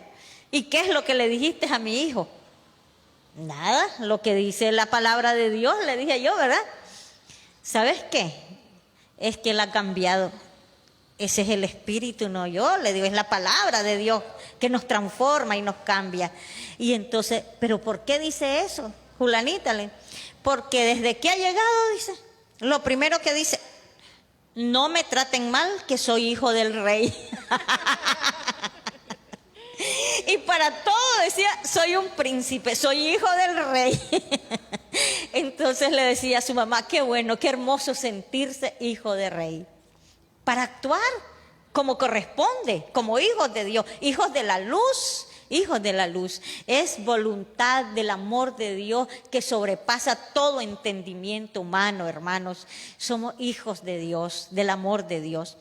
¿y qué es lo que le dijiste a mi hijo? Nada, lo que dice la palabra de Dios, le dije yo, ¿verdad? ¿Sabes qué? Es que él ha cambiado. Ese es el espíritu, no yo, le digo, es la palabra de Dios que nos transforma y nos cambia. Y entonces, ¿pero por qué dice eso, Julanita? Porque desde que ha llegado, dice, lo primero que dice: no me traten mal, que soy hijo del rey. Y para todo decía: soy un príncipe, soy hijo del rey. Entonces le decía a su mamá: qué bueno, qué hermoso sentirse hijo de rey, para actuar como corresponde, como hijos de Dios, hijos de la luz. Hijos de la luz, es voluntad del amor de Dios que sobrepasa todo entendimiento humano, hermanos. Somos hijos de Dios, del amor de Dios.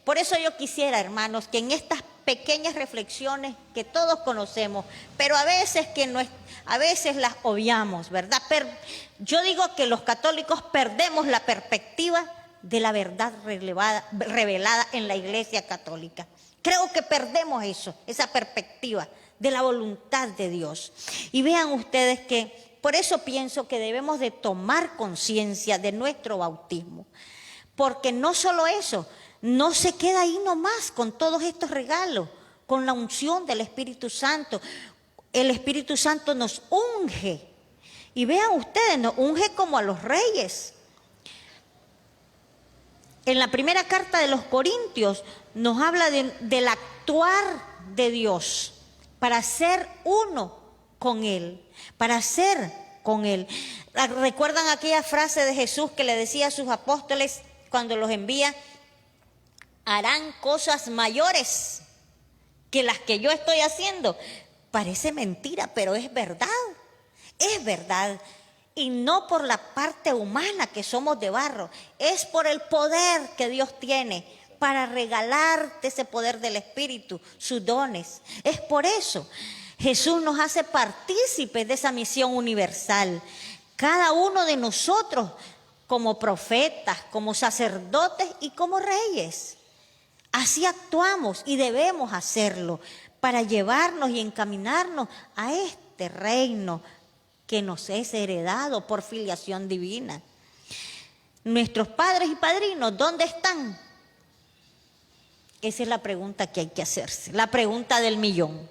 Por eso yo quisiera, hermanos, que en estas pequeñas reflexiones que todos conocemos, pero a veces las obviamos, ¿verdad? Yo digo que los católicos perdemos la perspectiva de la verdad revelada en la Iglesia Católica. Creo que perdemos eso, esa perspectiva de la voluntad de Dios. Y vean ustedes que por eso pienso que debemos de tomar conciencia de nuestro bautismo, porque no solo eso, no se queda ahí nomás con todos estos regalos, con la unción del Espíritu Santo. El Espíritu Santo nos unge, y vean ustedes, nos unge como a los reyes. En la primera carta de los Corintios nos habla del actuar de Dios para ser uno con Él, para ser con Él. ¿Recuerdan aquella frase de Jesús que le decía a sus apóstoles cuando los envía? Harán cosas mayores que las que yo estoy haciendo. Parece mentira, pero es verdad, es verdad. Y no por la parte humana que somos de barro, es por el poder que Dios tiene para regalarte ese poder del Espíritu, sus dones. Es por eso Jesús nos hace partícipes de esa misión universal. Cada uno de nosotros como profetas, como sacerdotes y como reyes. Así actuamos y debemos hacerlo para llevarnos y encaminarnos a este reino que nos es heredado por filiación divina. Nuestros padres y padrinos, ¿dónde están? Esa es la pregunta que hay que hacerse, la pregunta del millón.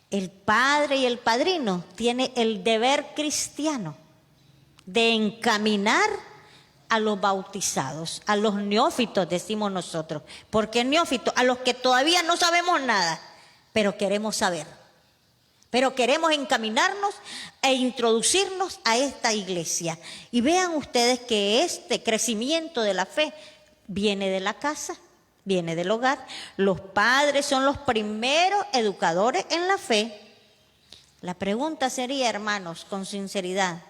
El padre y el padrino tienen el deber cristiano de encaminar a los bautizados, a los neófitos, decimos nosotros. ¿Por qué neófitos? A los que todavía no sabemos nada, pero queremos saber. Pero queremos encaminarnos e introducirnos a esta iglesia. Y vean ustedes que este crecimiento de la fe viene de la casa, viene del hogar. Los padres son los primeros educadores en la fe. La pregunta sería, hermanos, con sinceridad,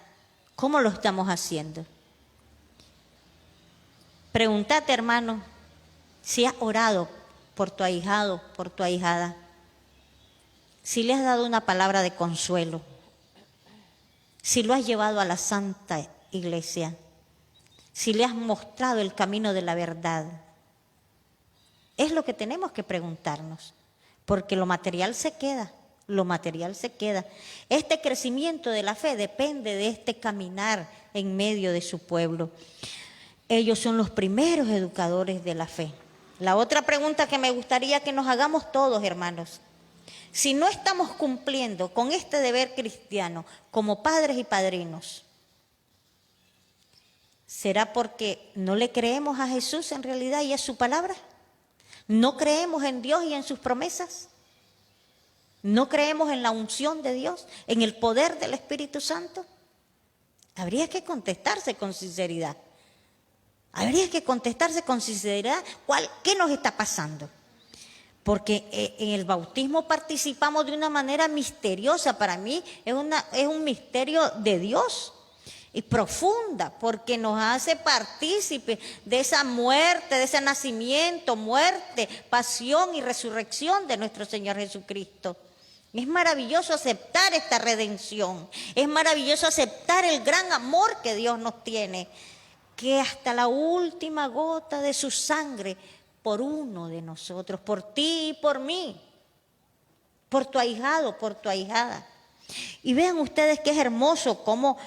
¿cómo lo estamos haciendo? Pregúntate, hermano, si has orado por tu ahijado, por tu ahijada. Si le has dado una palabra de consuelo, si lo has llevado a la Santa Iglesia, si le has mostrado el camino de la verdad. Es lo que tenemos que preguntarnos, porque lo material se queda, lo material se queda. Este crecimiento de la fe depende de este caminar en medio de su pueblo. Ellos son los primeros educadores de la fe. La otra pregunta que me gustaría que nos hagamos todos, hermanos: si no estamos cumpliendo con este deber cristiano como padres y padrinos, ¿será porque no le creemos a Jesús en realidad y a su palabra? ¿No creemos en Dios y en sus promesas? ¿No creemos en la unción de Dios, en el poder del Espíritu Santo? Habría que contestarse con sinceridad. Habría que contestarse con sinceridad qué nos está pasando. Porque en el bautismo participamos de una manera misteriosa. Para mí es un misterio de Dios. y profunda, porque nos hace partícipe de esa muerte, de ese nacimiento, muerte, pasión y resurrección de nuestro Señor Jesucristo. Es maravilloso aceptar esta redención, es maravilloso aceptar el gran amor que Dios nos tiene, que hasta la última gota de su sangre por uno de nosotros, por ti y por mí, por tu ahijado, por tu ahijada. Y vean ustedes que es hermoso como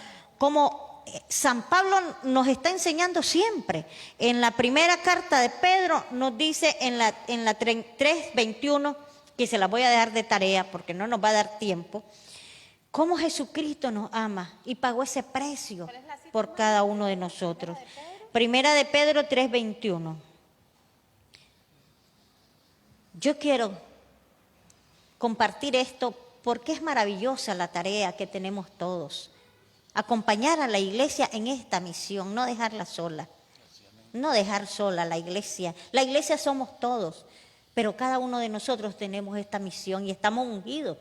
San Pablo nos está enseñando siempre. En la primera carta de Pedro nos dice en la 3:21, que se la voy a dejar de tarea porque no nos va a dar tiempo, cómo Jesucristo nos ama y pagó ese precio por cada uno de nosotros. Primera de Pedro 3:21. Yo quiero compartir esto porque es maravillosa la tarea que tenemos todos. Acompañar a la iglesia en esta misión, no dejarla sola. No dejar sola la iglesia. La iglesia somos todos, pero cada uno de nosotros tenemos esta misión y estamos ungidos.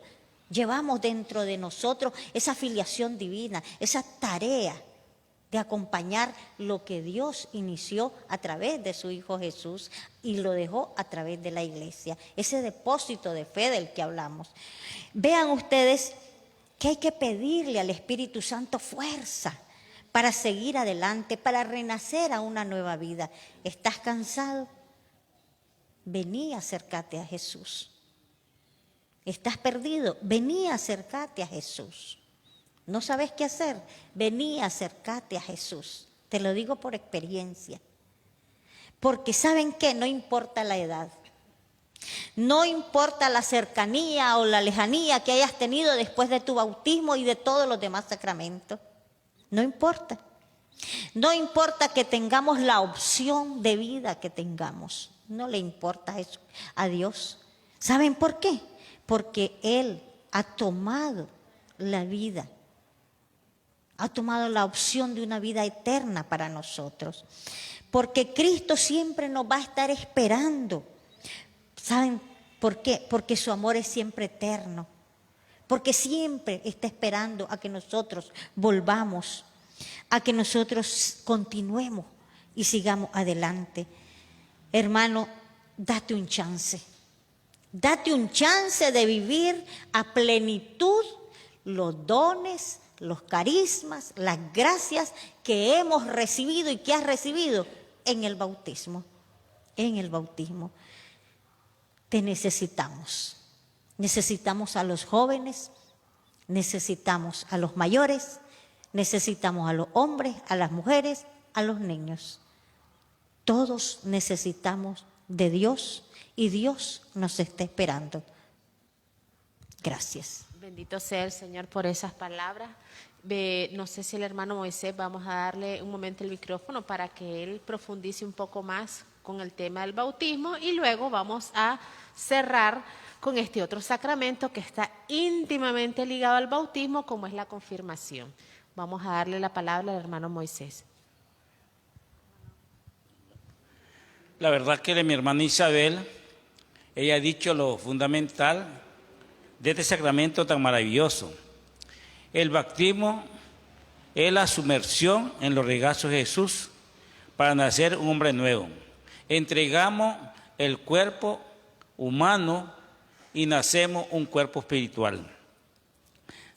Llevamos dentro de nosotros esa filiación divina, esa tarea de acompañar lo que Dios inició a través de su Hijo Jesús y lo dejó a través de la iglesia. Ese depósito de fe del que hablamos. Vean ustedes que hay que pedirle al Espíritu Santo fuerza para seguir adelante, para renacer a una nueva vida. ¿Estás cansado? Vení, acércate a Jesús. ¿Estás perdido? Vení, acércate a Jesús. ¿No sabes qué hacer? Vení, acércate a Jesús. Te lo digo por experiencia. Porque ¿saben qué? No importa la edad. No importa la cercanía o la lejanía que hayas tenido después de tu bautismo y de todos los demás sacramentos. No importa. No importa que tengamos la opción de vida que tengamos. No le importa eso a Dios. ¿Saben por qué? Porque Él ha tomado la vida. Ha tomado la opción de una vida eterna para nosotros. Porque Cristo siempre nos va a estar esperando. ¿Saben por qué? Porque su amor es siempre eterno. Porque siempre está esperando a que nosotros volvamos, a que nosotros continuemos y sigamos adelante. Hermano, date un chance. Date un chance de vivir a plenitud los dones, los carismas, las gracias que hemos recibido y que has recibido en el bautismo. En el bautismo. Te necesitamos. Necesitamos a los jóvenes, necesitamos a los mayores, necesitamos a los hombres, a las mujeres, a los niños. Todos necesitamos de Dios y Dios nos está esperando. Gracias. Bendito sea el Señor por esas palabras. No sé si el hermano Moisés, vamos a darle un momento el micrófono para que él profundice un poco más con el tema del bautismo y luego vamos a cerrar con este otro sacramento que está íntimamente ligado al bautismo, como es la confirmación. Vamos a darle la palabra al hermano Moisés. La verdad que de mi hermana Isabel, ella ha dicho lo fundamental de este sacramento tan maravilloso. El bautismo es la sumersión en los regazos de Jesús para nacer un hombre nuevo. Entregamos el cuerpo humano y nacemos un cuerpo espiritual.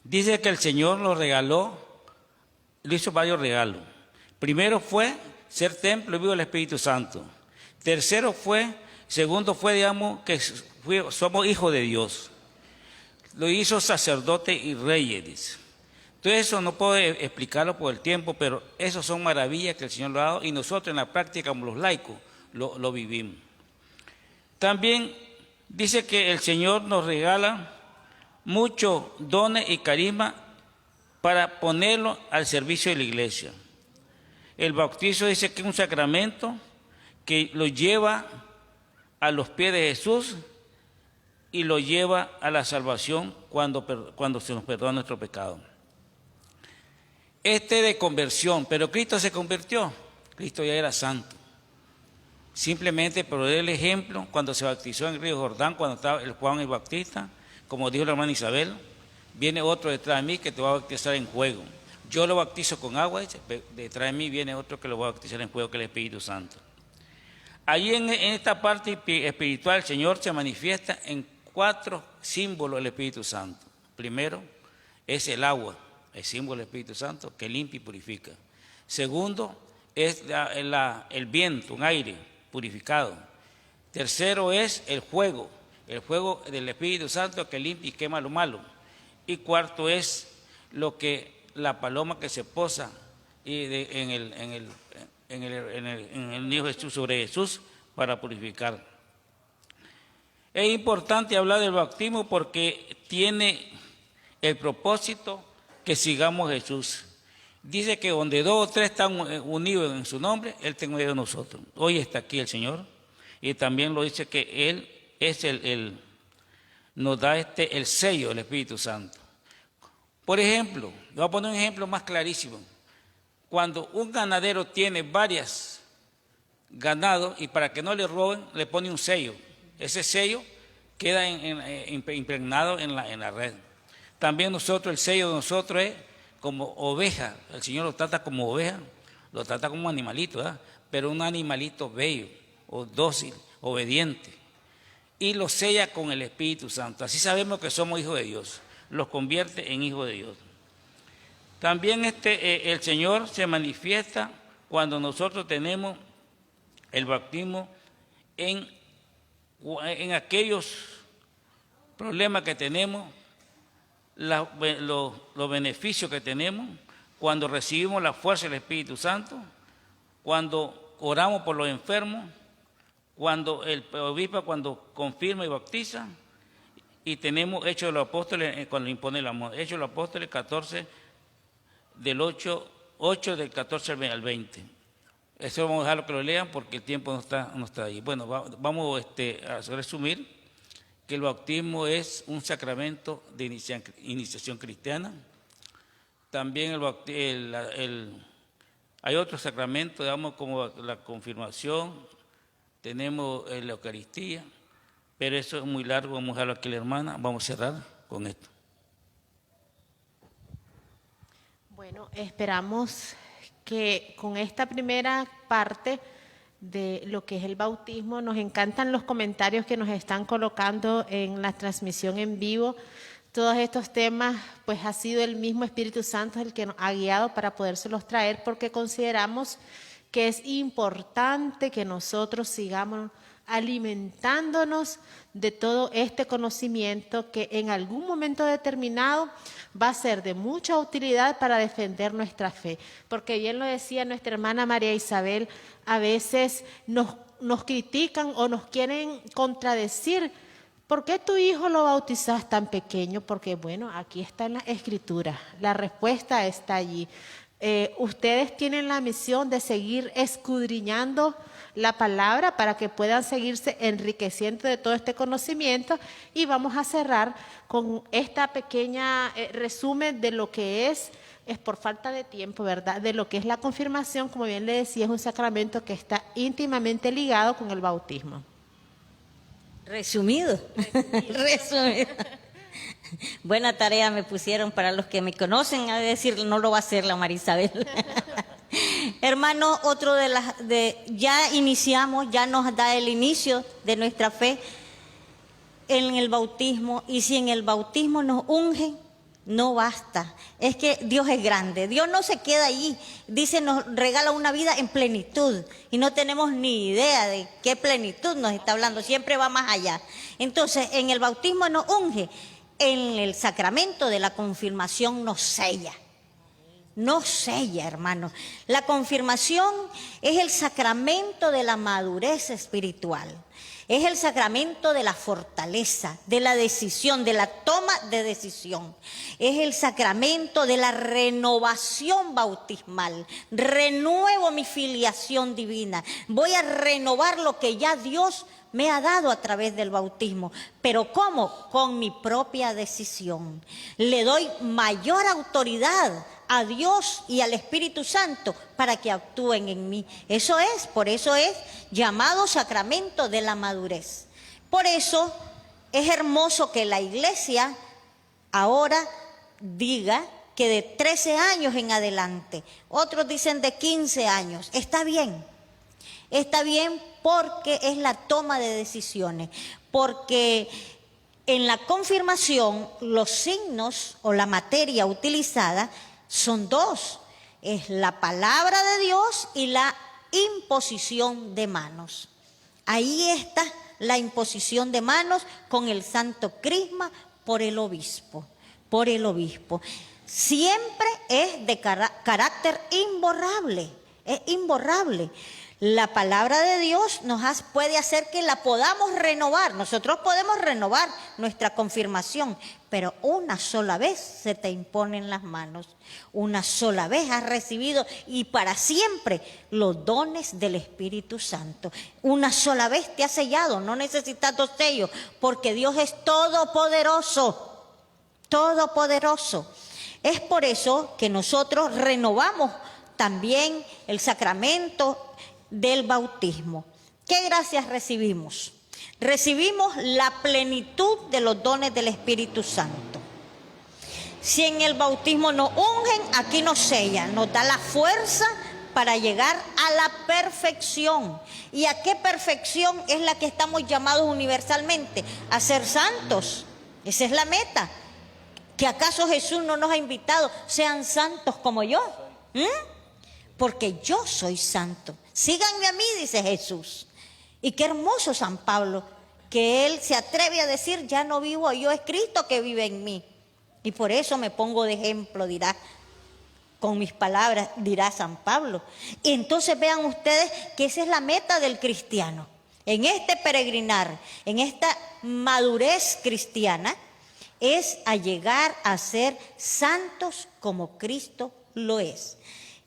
Dice que el Señor nos regaló, le hizo varios regalos. Primero fue ser templo vivo del Espíritu Santo. Segundo fue, digamos, que somos hijos de Dios. Lo hizo sacerdote y reyes, dice. Entonces eso no puedo explicarlo por el tiempo, pero eso son maravillas que el Señor lo ha dado y nosotros en la práctica, como los laicos, lo vivimos. También dice que el Señor nos regala muchos dones y carismas para ponerlo al servicio de la iglesia. El bautizo dice que es un sacramento que lo lleva a los pies de Jesús y lo lleva a la salvación cuando se nos perdona nuestro pecado. De conversión, pero Cristo se convirtió, Cristo ya era santo. Simplemente por el ejemplo, cuando se bautizó en el río Jordán, cuando estaba el Juan el Bautista, como dijo la hermana Isabel, viene otro detrás de mí que te va a bautizar en fuego. Yo lo bautizo con agua, dice, detrás de mí viene otro que lo va a bautizar en fuego, que es el Espíritu Santo. Allí en esta parte espiritual el Señor se manifiesta en 4 símbolos del Espíritu Santo. Primero es el agua, el símbolo del Espíritu Santo, que limpia y purifica. Segundo es el viento, un aire purificado. Tercero es el fuego del Espíritu Santo que limpia y quema lo malo. Y cuarto es la paloma que se posa en el niño Jesús, sobre Jesús, para purificar. Es importante hablar del bautismo porque tiene el propósito que sigamos a Jesús. Dice que donde 2 o 3 están unidos en su nombre, Él está en medio de nosotros. Hoy está aquí el Señor y también lo dice que Él es nos da el sello del Espíritu Santo. Por ejemplo, le voy a poner un ejemplo más clarísimo. Cuando un ganadero tiene varios ganados y para que no le roben, le pone un sello. Ese sello queda impregnado en la red. También nosotros, el sello de nosotros es como oveja. El Señor lo trata como oveja, lo trata como animalito, ¿verdad? Pero un animalito bello, o dócil, obediente. Y lo sella con el Espíritu Santo. Así sabemos que somos hijos de Dios. Los convierte en hijos de Dios. También el Señor se manifiesta cuando nosotros tenemos el bautismo en aquellos problemas que tenemos, los beneficios que tenemos, cuando recibimos la fuerza del Espíritu Santo, cuando oramos por los enfermos, cuando el obispo confirma y bautiza, y tenemos Hechos de los Apóstoles cuando impone la mano. Hechos de los Apóstoles 14, del 8 del 14 al 20. Eso vamos a dejarlo que lo lean porque el tiempo no está ahí. Bueno, vamos a resumir que el bautismo es un sacramento de iniciación cristiana. También hay otros sacramentos, digamos, como la confirmación, tenemos la Eucaristía, pero eso es muy largo, vamos a dejarlo aquí la hermana, vamos a cerrar con esto. Bueno, esperamos que con esta primera parte de lo que es el bautismo, nos encantan los comentarios que nos están colocando en la transmisión en vivo. Todos estos temas, pues ha sido el mismo Espíritu Santo el que nos ha guiado para podérselos traer, porque consideramos que es importante que nosotros sigamos alimentándonos de todo este conocimiento que en algún momento determinado va a ser de mucha utilidad para defender nuestra fe. Porque bien lo decía nuestra hermana María Isabel, a veces nos critican o nos quieren contradecir. ¿Por qué tu hijo lo bautizas tan pequeño? Porque bueno, aquí está en la Escritura, la respuesta está allí. Ustedes tienen la misión de seguir escudriñando la palabra para que puedan seguirse enriqueciendo de todo este conocimiento, y vamos a cerrar con esta pequeña resumen de lo que es por falta de tiempo, ¿verdad? De lo que es la confirmación. Como bien le decía, es un sacramento que está íntimamente ligado con el bautismo. Resumido. Buena tarea me pusieron para los que me conocen, a decir, no lo va a hacer la María Isabel. Hermano, otro ya iniciamos, ya nos da el inicio de nuestra fe en el bautismo, y si en el bautismo nos unge, no basta. Es que Dios es grande, Dios no se queda ahí, dice, nos regala una vida en plenitud, y no tenemos ni idea de qué plenitud nos está hablando, siempre va más allá. Entonces, en el bautismo nos unge, en el sacramento de la confirmación nos sella. Nos sella, hermano. La confirmación es el sacramento de la madurez espiritual. Es el sacramento de la fortaleza, de la decisión, de la toma de decisión. Es el sacramento de la renovación bautismal. Renuevo mi filiación divina. Voy a renovar lo que ya Dios me ha dado a través del bautismo. ¿Pero cómo? Con mi propia decisión. Le doy mayor autoridad a Dios y al Espíritu Santo para que actúen en mí. Por eso es llamado sacramento de la madurez. Por eso es hermoso que la Iglesia ahora diga que de 13 años en adelante, otros dicen de 15 años. Está bien porque es la toma de decisiones, porque en la confirmación los signos o la materia utilizada son dos, es la palabra de Dios y la imposición de manos. Ahí está la imposición de manos con el santo crisma por el obispo, Siempre es de carácter imborrable, es imborrable. La palabra de Dios puede hacer que la podamos renovar. Nosotros podemos renovar nuestra confirmación, pero una sola vez se te imponen las manos. Una sola vez has recibido y para siempre los dones del Espíritu Santo. Una sola vez te ha sellado, no necesitas 2 sellos, porque Dios es todopoderoso, todopoderoso. Es por eso que nosotros renovamos también el sacramento del bautismo. ¿Qué gracias recibimos? Recibimos la plenitud de los dones del Espíritu Santo. Si en el bautismo nos ungen, aquí nos sellan, nos da la fuerza para llegar a la perfección. ¿Y a qué perfección es la que estamos llamados universalmente? A ser santos. Esa es la meta. ¿Que acaso Jesús no nos ha invitado? Sean santos como yo. Porque yo soy santo. Síganme a mí, dice Jesús. Y qué hermoso San Pablo, que él se atreve a decir, ya no vivo yo, es Cristo que vive en mí. Y por eso me pongo de ejemplo, dirá, con mis palabras, dirá San Pablo. Y entonces vean ustedes que esa es la meta del cristiano. En este peregrinar, en esta madurez cristiana, es a llegar a ser santos como Cristo lo es.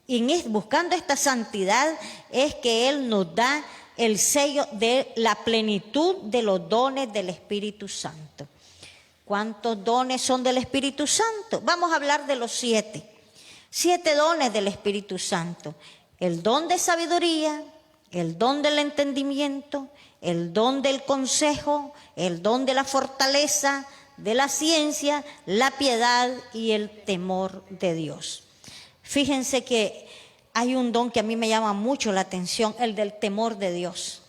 Y buscando esta santidad es que Él nos da el sello de la plenitud de los dones del Espíritu Santo. ¿Cuántos dones son del Espíritu Santo? Vamos a hablar de los 7. 7 dones del Espíritu Santo. El don de sabiduría, el don del entendimiento, el don del consejo, el don de la fortaleza, de la ciencia, la piedad y el temor de Dios. Fíjense que hay un don que a mí me llama mucho la atención, el del temor de Dios.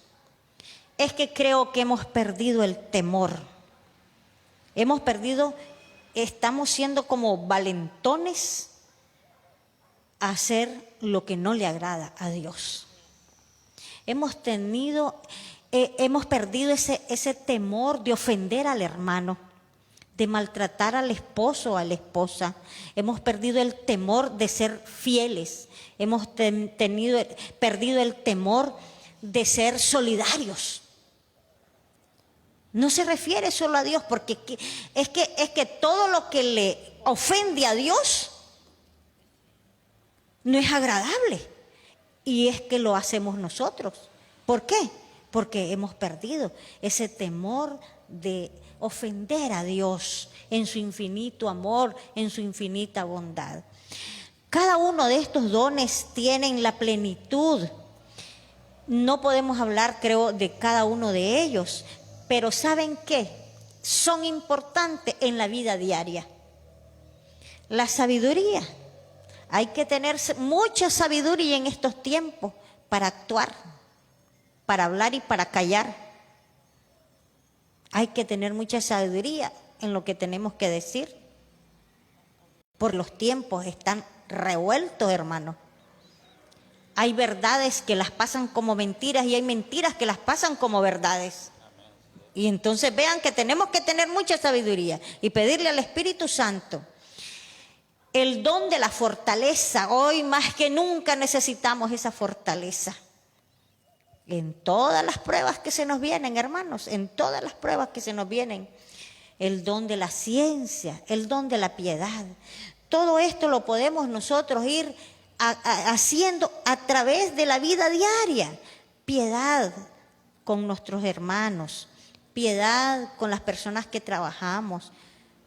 Es que creo que hemos perdido el temor. Estamos siendo como valentones a hacer lo que no le agrada a Dios. Hemos perdido ese temor de ofender al hermano, de maltratar al esposo o a la esposa. Hemos perdido el temor de ser fieles. Hemos perdido el temor de ser solidarios. No se refiere solo a Dios, porque es que todo lo que le ofende a Dios no es agradable. Y es que lo hacemos nosotros. ¿Por qué? Porque hemos perdido ese temor de ofender a Dios en su infinito amor, en su infinita bondad. Cada uno de estos dones tienen la plenitud. No podemos hablar, creo, de cada uno de ellos, pero ¿saben qué? Son importantes en la vida diaria. La sabiduría. Hay que tener mucha sabiduría en estos tiempos para actuar, para hablar y para callar. Hay que tener mucha sabiduría en lo que tenemos que decir. Por los tiempos están revueltos, hermanos. Hay verdades que las pasan como mentiras y hay mentiras que las pasan como verdades. Y entonces vean que tenemos que tener mucha sabiduría y pedirle al Espíritu Santo el don de la fortaleza. Hoy más que nunca necesitamos esa fortaleza. En todas las pruebas que se nos vienen, hermanos, en todas las pruebas que se nos vienen, el don de la ciencia, el don de la piedad. Todo esto lo podemos nosotros ir haciendo a través de la vida diaria. Piedad con nuestros hermanos, piedad con las personas que trabajamos,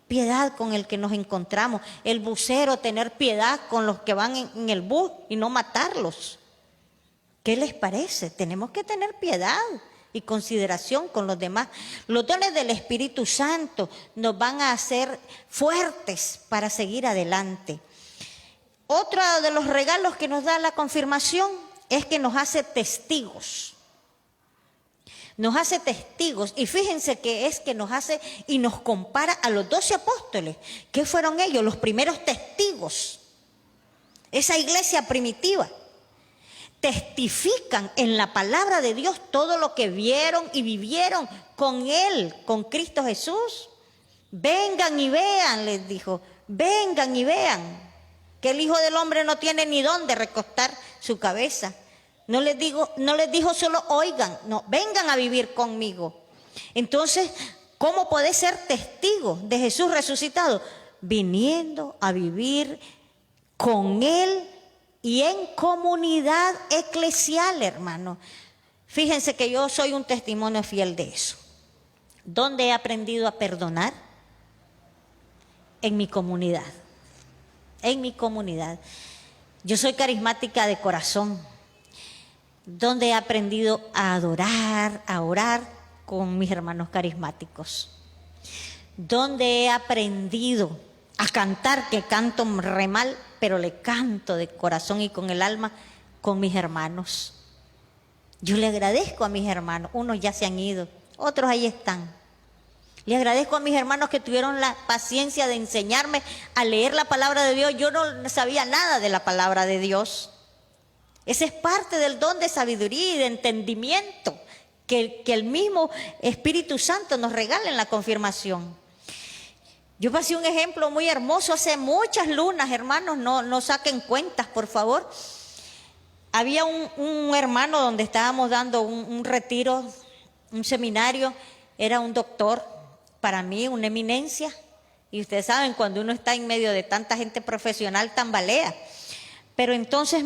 piedad con el que nos encontramos. El bucero, tener piedad con los que van en el bus y no matarlos. ¿Qué les parece? Tenemos que tener piedad y consideración con los demás. Los dones del Espíritu Santo nos van a hacer fuertes para seguir adelante. Otro de los regalos que nos da la confirmación es que nos hace testigos. Nos hace testigos, y fíjense que es que nos hace y nos compara a los 12 apóstoles. ¿Qué fueron ellos? Los primeros testigos. Esa iglesia primitiva. Testifican en la palabra de Dios todo lo que vieron y vivieron con Él, con Cristo Jesús. Vengan y vean, les dijo, vengan y vean que el Hijo del Hombre no tiene ni dónde recostar su cabeza. No les dijo solo oigan, no, vengan a vivir conmigo. Entonces, ¿cómo podés ser testigo de Jesús resucitado? Viniendo a vivir con Él y en comunidad eclesial, hermano. Fíjense que yo soy un testimonio fiel de eso. ¿Dónde he aprendido a perdonar? En mi comunidad. En mi comunidad. Yo soy carismática de corazón. ¿Dónde he aprendido a adorar, a orar con mis hermanos carismáticos? ¿Dónde he aprendido a cantar, que canto re mal, pero le canto de corazón y con el alma, con mis hermanos? Yo le agradezco a mis hermanos, unos ya se han ido, otros ahí están. Le agradezco a mis hermanos que tuvieron la paciencia de enseñarme a leer la palabra de Dios. Yo no sabía nada de la palabra de Dios. Ese es parte del don de sabiduría y de entendimiento que el mismo Espíritu Santo nos regala en la confirmación. Yo pasé un ejemplo muy hermoso hace muchas lunas, hermanos, no saquen cuentas, por favor. Había un hermano donde estábamos dando un retiro, un seminario, era un doctor, para mí una eminencia, y ustedes saben, cuando uno está en medio de tanta gente profesional tambalea. Pero entonces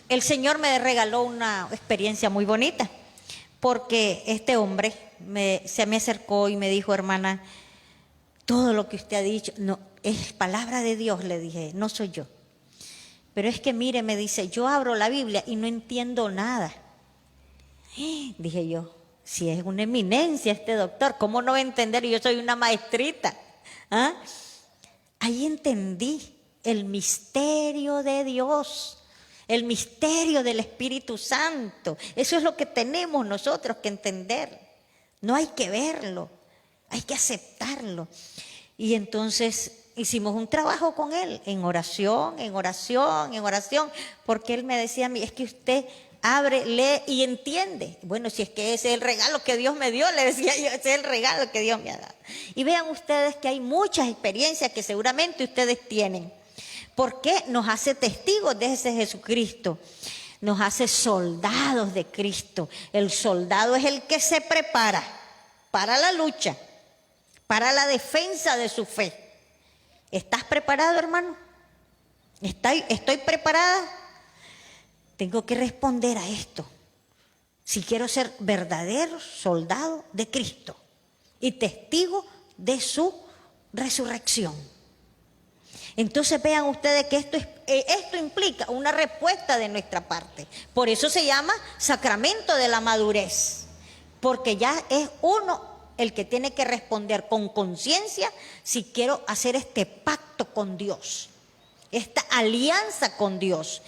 el Señor me regaló una experiencia muy bonita, porque este hombre se me acercó y me dijo, hermana, todo lo que usted ha dicho, no, es palabra de Dios, le dije, no soy yo. Pero es que mire, me dice, yo abro la Biblia y no entiendo nada. Dije yo, si es una eminencia este doctor, ¿cómo no va a entender? Yo soy una maestrita. ¿Ah? Ahí entendí el misterio de Dios, el misterio del Espíritu Santo. Eso es lo que tenemos nosotros que entender. No hay que verlo, hay que aceptarlo. Y entonces hicimos un trabajo con él, en oración, porque él me decía a mí, es que usted abre, lee y entiende. Bueno, si es que ese es el regalo que Dios me dio, le decía yo, ese es el regalo que Dios me ha dado. Y vean ustedes que hay muchas experiencias que seguramente ustedes tienen. Porque nos hace testigos de ese Jesucristo, nos hace soldados de Cristo. El soldado es el que se prepara para la lucha, para la defensa de su fe. ¿Estás preparado, hermano? ¿Estoy preparada? Tengo que responder a esto. Si quiero ser verdadero soldado de Cristo y testigo de su resurrección. Entonces vean ustedes que esto implica una respuesta de nuestra parte. Por eso se llama sacramento de la madurez. Porque ya es uno el que tiene que responder con conciencia si quiero hacer este pacto con Dios, esta alianza con Dios.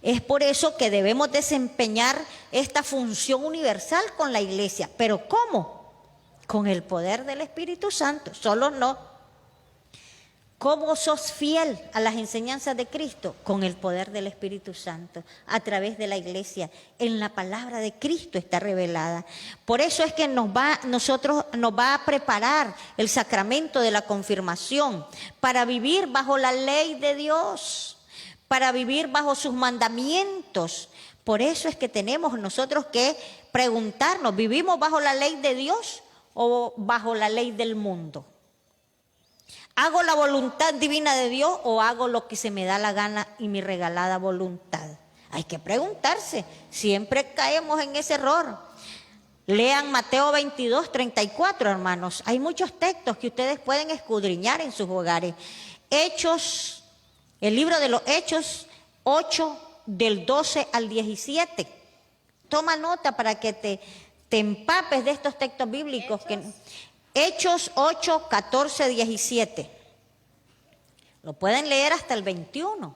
Es por eso que debemos desempeñar esta función universal con la iglesia. ¿Pero cómo? Con el poder del Espíritu Santo, solo no. ¿Cómo sos fiel a las enseñanzas de Cristo? Con el poder del Espíritu Santo, a través de la iglesia. En la palabra de Cristo está revelada. Por eso es que nos va a preparar el sacramento de la confirmación para vivir bajo la ley de Dios, para vivir bajo sus mandamientos. Por eso es que tenemos nosotros que preguntarnos, ¿vivimos bajo la ley de Dios o bajo la ley del mundo? ¿Hago la voluntad divina de Dios o hago lo que se me da la gana y mi regalada voluntad? Hay que preguntarse, siempre caemos en ese error. Lean Mateo 22, 34, hermanos. Hay muchos textos que ustedes pueden escudriñar en sus hogares. Hechos, el libro de los Hechos 8, del 12 al 17. Toma nota para que te empapes de estos textos bíblicos. Hechos 8, 14, 17. Lo pueden leer hasta el 21.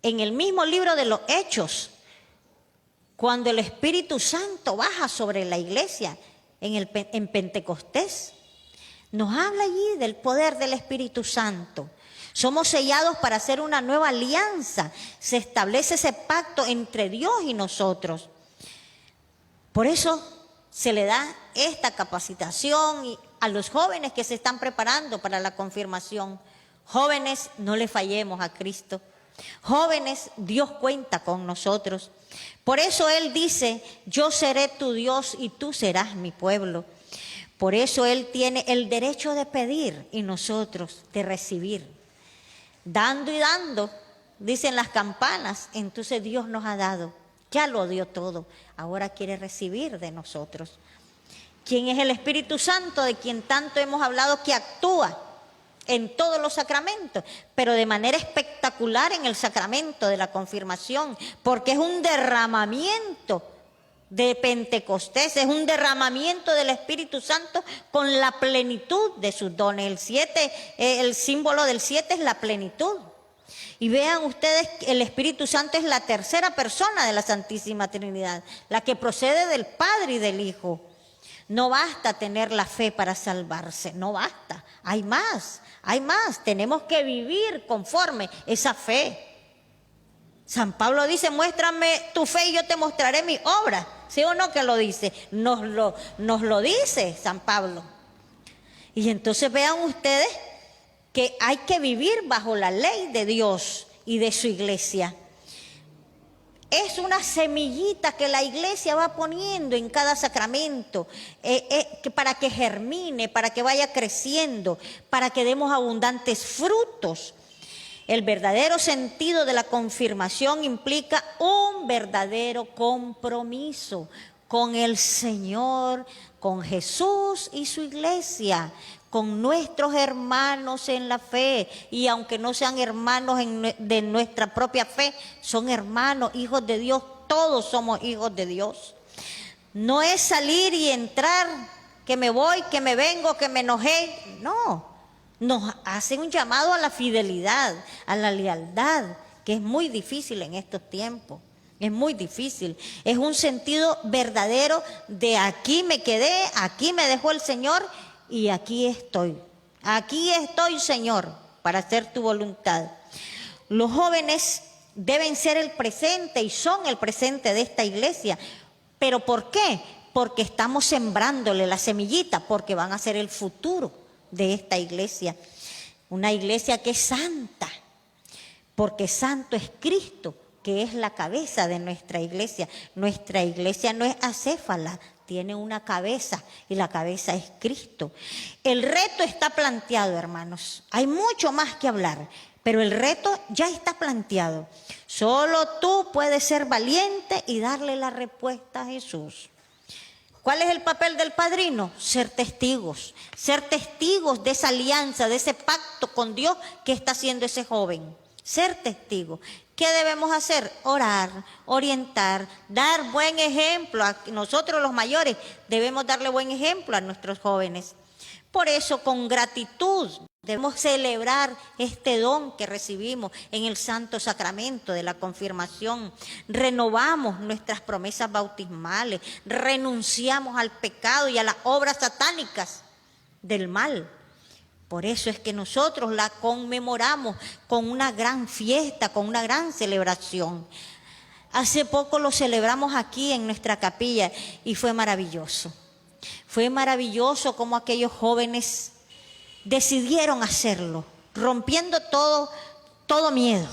En el mismo libro de los Hechos, cuando el Espíritu Santo baja sobre la iglesia en Pentecostés, nos habla allí del poder del Espíritu Santo. Somos sellados para hacer una nueva alianza. Se establece ese pacto entre Dios y nosotros. Por eso se le da esta capacitación a los jóvenes que se están preparando para la confirmación. Jóvenes, no le fallemos a Cristo. Jóvenes, Dios cuenta con nosotros. Por eso Él dice, yo seré tu Dios y tú serás mi pueblo. Por eso Él tiene el derecho de pedir y nosotros de recibir. Dando y dando, dicen las campanas, entonces Dios nos ha dado. Ya lo dio todo, ahora quiere recibir de nosotros. ¿Quién es el Espíritu Santo de quien tanto hemos hablado, que actúa en todos los sacramentos, pero de manera espectacular en el sacramento de la confirmación, porque es un derramamiento de Pentecostés, es un derramamiento del Espíritu Santo con la plenitud de sus dones. El símbolo del 7 es la plenitud. Y vean ustedes, el Espíritu Santo es la tercera persona de la Santísima Trinidad, la que procede del Padre y del Hijo. No basta tener la fe para salvarse, no basta. Hay más, tenemos que vivir conforme esa fe. San Pablo dice, muéstrame tu fe y yo te mostraré mi obra. ¿Sí o no que lo dice? Nos lo dice San Pablo. Y entonces vean ustedes que hay que vivir bajo la ley de Dios y de su iglesia. Es una semillita que la iglesia va poniendo en cada sacramento, para que germine, para que vaya creciendo, para que demos abundantes frutos. El verdadero sentido de la confirmación implica un verdadero compromiso con el Señor, con Jesús y su iglesia, con nuestros hermanos en la fe, y aunque no sean hermanos de nuestra propia fe, son hermanos, hijos de Dios, todos somos hijos de Dios. No es salir y entrar, que me voy, que me vengo, que me enojé, no. Nos hace un llamado a la fidelidad, a la lealtad, que es muy difícil en estos tiempos. Es muy difícil. Es un sentido verdadero de aquí me quedé, aquí me dejó el Señor y aquí estoy. Aquí estoy, Señor, para hacer tu voluntad. Los jóvenes deben ser el presente y son el presente de esta iglesia. ¿Pero por qué? Porque estamos sembrándole la semillita, porque van a ser el futuro de esta iglesia. Una iglesia que es santa, porque santo es Cristo, que es la cabeza de nuestra iglesia. Nuestra iglesia no es acéfala, tiene una cabeza y la cabeza es Cristo. El reto está planteado, hermanos. Hay mucho más que hablar, pero el reto ya está planteado. Solo tú puedes ser valiente y darle la respuesta a Jesús. ¿Cuál es el papel del padrino? Ser testigos de esa alianza, de ese pacto con Dios que está haciendo ese joven. Ser testigos. ¿Qué debemos hacer? Orar, orientar, dar buen ejemplo. Nosotros los mayores debemos darle buen ejemplo a nuestros jóvenes. Por eso, con gratitud, debemos celebrar este don que recibimos en el Santo Sacramento de la confirmación. Renovamos nuestras promesas bautismales, renunciamos al pecado y a las obras satánicas del mal. Por eso es que nosotros la conmemoramos con una gran fiesta, con una gran celebración. Hace poco lo celebramos aquí en nuestra capilla y fue maravilloso. Fue maravilloso cómo aquellos jóvenes decidieron hacerlo, rompiendo todo miedo.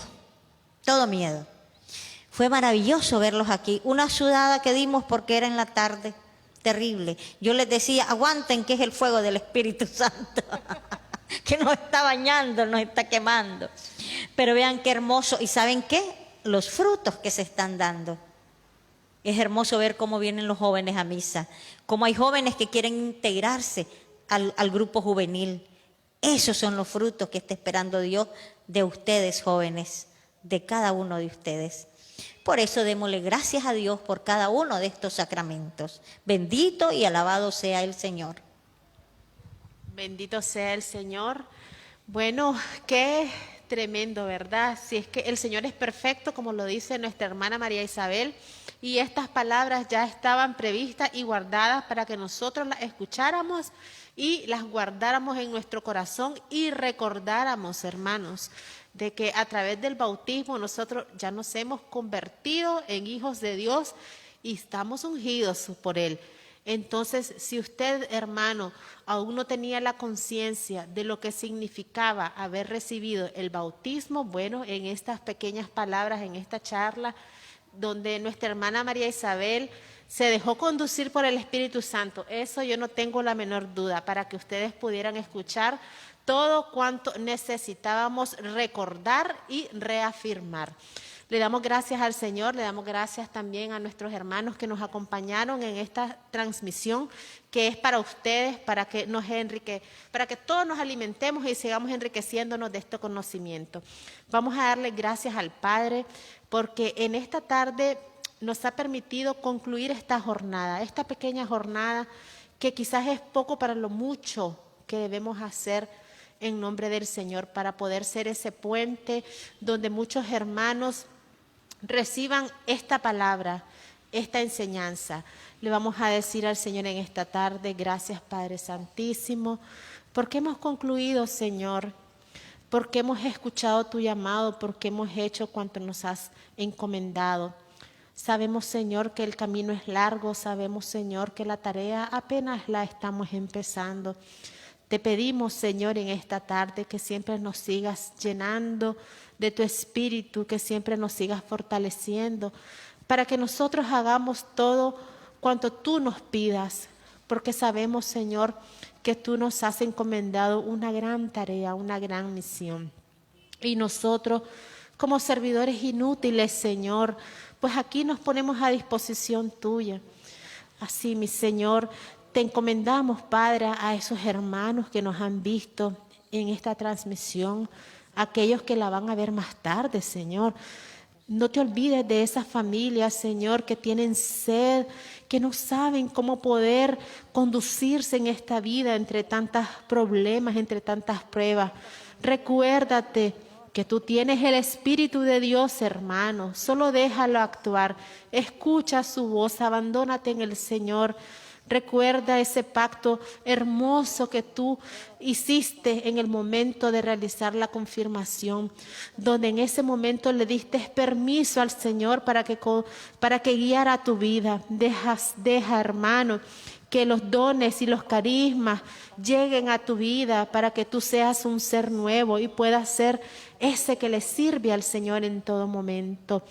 Fue maravilloso verlos aquí. Una sudada que dimos porque era en la tarde, terrible. Yo les decía, aguanten que es el fuego del Espíritu Santo, que nos está bañando, nos está quemando. Pero vean qué hermoso. ¿Y saben qué? Los frutos que se están dando. Es hermoso ver cómo vienen los jóvenes a misa, cómo hay jóvenes que quieren integrarse al grupo juvenil. Esos son los frutos que está esperando Dios de ustedes, jóvenes, de cada uno de ustedes. Por eso démosle gracias a Dios por cada uno de estos sacramentos. Bendito y alabado sea el Señor. Bendito sea el Señor. Bueno, qué tremendo, ¿verdad? Si es que el Señor es perfecto, como lo dice nuestra hermana María Isabel, y estas palabras ya estaban previstas y guardadas para que nosotros las escucháramos y las guardáramos en nuestro corazón y recordáramos, hermanos, de que a través del bautismo nosotros ya nos hemos convertido en hijos de Dios y estamos ungidos por Él. Entonces, si usted, hermano, aún no tenía la conciencia de lo que significaba haber recibido el bautismo, bueno, en estas pequeñas palabras, en esta charla, donde nuestra hermana María Isabel se dejó conducir por el Espíritu Santo, eso yo no tengo la menor duda, para que ustedes pudieran escuchar todo cuanto necesitábamos recordar y reafirmar. Le damos gracias al Señor, le damos gracias también a nuestros hermanos que nos acompañaron en esta transmisión que es para ustedes, para que para que todos nos alimentemos y sigamos enriqueciéndonos de este conocimiento. Vamos a darle gracias al Padre porque en esta tarde nos ha permitido concluir esta jornada, esta pequeña jornada que quizás es poco para lo mucho que debemos hacer en nombre del Señor para poder ser ese puente donde muchos hermanos reciban esta palabra, esta enseñanza. Le vamos a decir al Señor en esta tarde, gracias Padre Santísimo, porque hemos concluido, Señor, porque hemos escuchado tu llamado, porque hemos hecho cuanto nos has encomendado. Sabemos, Señor, que el camino es largo, sabemos, Señor, que la tarea apenas la estamos empezando. Te pedimos, Señor, en esta tarde que siempre nos sigas llenando de tu espíritu, que siempre nos sigas fortaleciendo, para que nosotros hagamos todo cuanto tú nos pidas, porque sabemos, Señor, que tú nos has encomendado una gran tarea, una gran misión. Y nosotros, como servidores inútiles, Señor, pues aquí nos ponemos a disposición tuya. Así, mi Señor, te encomendamos, Padre, a esos hermanos que nos han visto en esta transmisión, aquellos que la van a ver más tarde, Señor. No te olvides de esas familias, Señor, que tienen sed, que no saben cómo poder conducirse en esta vida entre tantos problemas, entre tantas pruebas. Recuérdate que tú tienes el Espíritu de Dios, hermano. Solo déjalo actuar. Escucha su voz, abandónate en el Señor. Recuerda ese pacto hermoso que tú hiciste en el momento de realizar la confirmación, donde en ese momento le diste permiso al Señor para que guiara tu vida. Deja, hermano, que los dones y los carismas lleguen a tu vida para que tú seas un ser nuevo y puedas ser ese que le sirve al Señor en todo momento.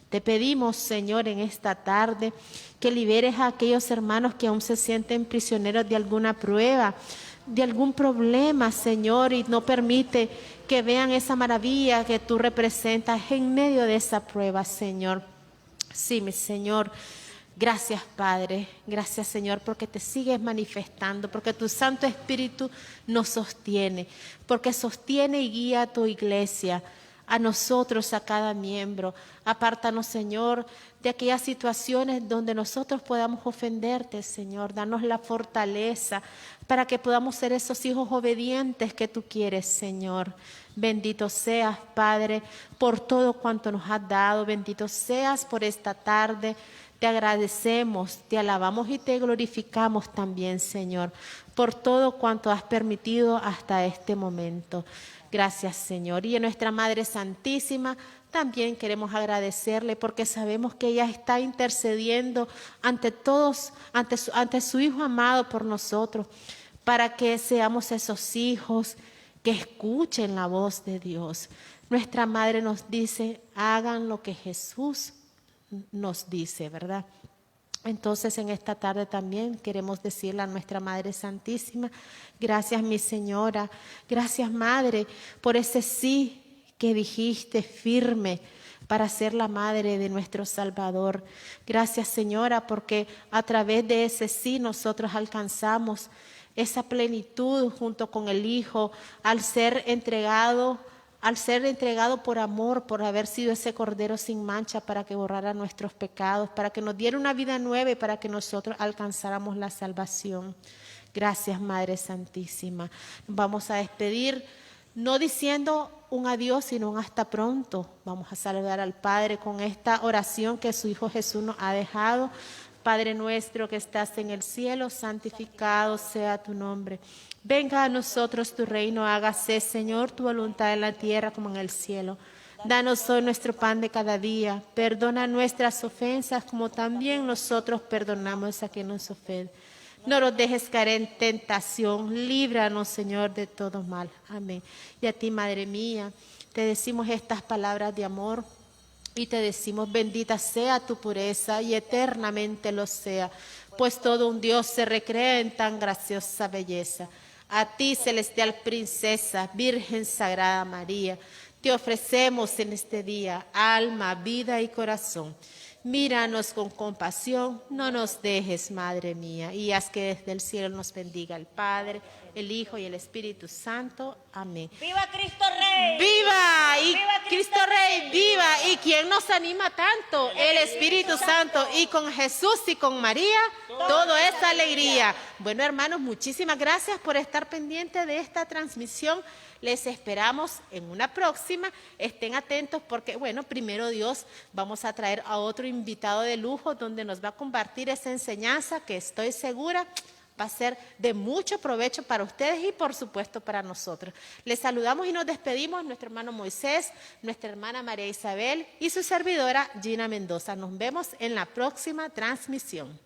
Te pedimos, Señor, en esta tarde que liberes a aquellos hermanos que aún se sienten prisioneros de alguna prueba, de algún problema, Señor, y no permite que vean esa maravilla que tú representas en medio de esa prueba, Señor. Sí, mi Señor. Gracias, Padre. Gracias, Señor, porque te sigues manifestando, porque tu Santo Espíritu nos sostiene, porque sostiene y guía a tu iglesia, a nosotros, a cada miembro. Apártanos, Señor, de aquellas situaciones donde nosotros podamos ofenderte, Señor. Danos la fortaleza para que podamos ser esos hijos obedientes que tú quieres, Señor. Bendito seas, Padre, por todo cuanto nos has dado. Bendito seas por esta tarde. Te agradecemos, te alabamos y te glorificamos también, Señor, por todo cuanto has permitido hasta este momento. Gracias, Señor. Y a nuestra Madre Santísima también queremos agradecerle porque sabemos que ella está intercediendo ante todos, ante su Hijo amado por nosotros, para que seamos esos hijos que escuchen la voz de Dios. Nuestra Madre nos dice, hagan lo que Jesús nos dice, ¿verdad? Entonces en esta tarde también queremos decirle a nuestra Madre Santísima, gracias mi Señora, gracias Madre por ese sí que dijiste firme para ser la Madre de nuestro Salvador. Gracias Señora porque a través de ese sí nosotros alcanzamos esa plenitud junto con el Hijo al ser entregado al ser entregado por amor, por haber sido ese cordero sin mancha para que borrara nuestros pecados, para que nos diera una vida nueva y para que nosotros alcanzáramos la salvación. Gracias, Madre Santísima. Nos vamos a despedir, no diciendo un adiós, sino un hasta pronto. Vamos a saludar al Padre con esta oración que su Hijo Jesús nos ha dejado. Padre nuestro que estás en el cielo, santificado sea tu nombre. Venga a nosotros tu reino, hágase, Señor, tu voluntad en la tierra como en el cielo. Danos hoy nuestro pan de cada día. Perdona nuestras ofensas como también nosotros perdonamos a quien nos ofende. No nos dejes caer en tentación. Líbranos, Señor, de todo mal. Amén. Y a ti, Madre mía, te decimos estas palabras de amor y te decimos, bendita sea tu pureza y eternamente lo sea, pues todo un Dios se recrea en tan graciosa belleza. A ti, celestial princesa, Virgen Sagrada María, te ofrecemos en este día alma, vida y corazón. Míranos con compasión, no nos dejes, Madre mía, y haz que desde el cielo nos bendiga el Padre, el Hijo y el Espíritu Santo. Amén. ¡Viva Cristo Rey! ¡Viva! Y ¡Viva Cristo Rey, viva! ¿Y quién nos anima tanto? El Espíritu Santo. Y con Jesús y con María, todo es alegría. Bueno, hermanos, muchísimas gracias por estar pendientes de esta transmisión. Les esperamos en una próxima. Estén atentos porque, bueno, primero Dios, vamos a traer a otro invitado de lujo donde nos va a compartir esa enseñanza que estoy segura va a ser de mucho provecho para ustedes y por supuesto para nosotros. Les saludamos y nos despedimos, nuestro hermano Moisés, nuestra hermana María Isabel y su servidora Gina Mendoza. Nos vemos en la próxima transmisión.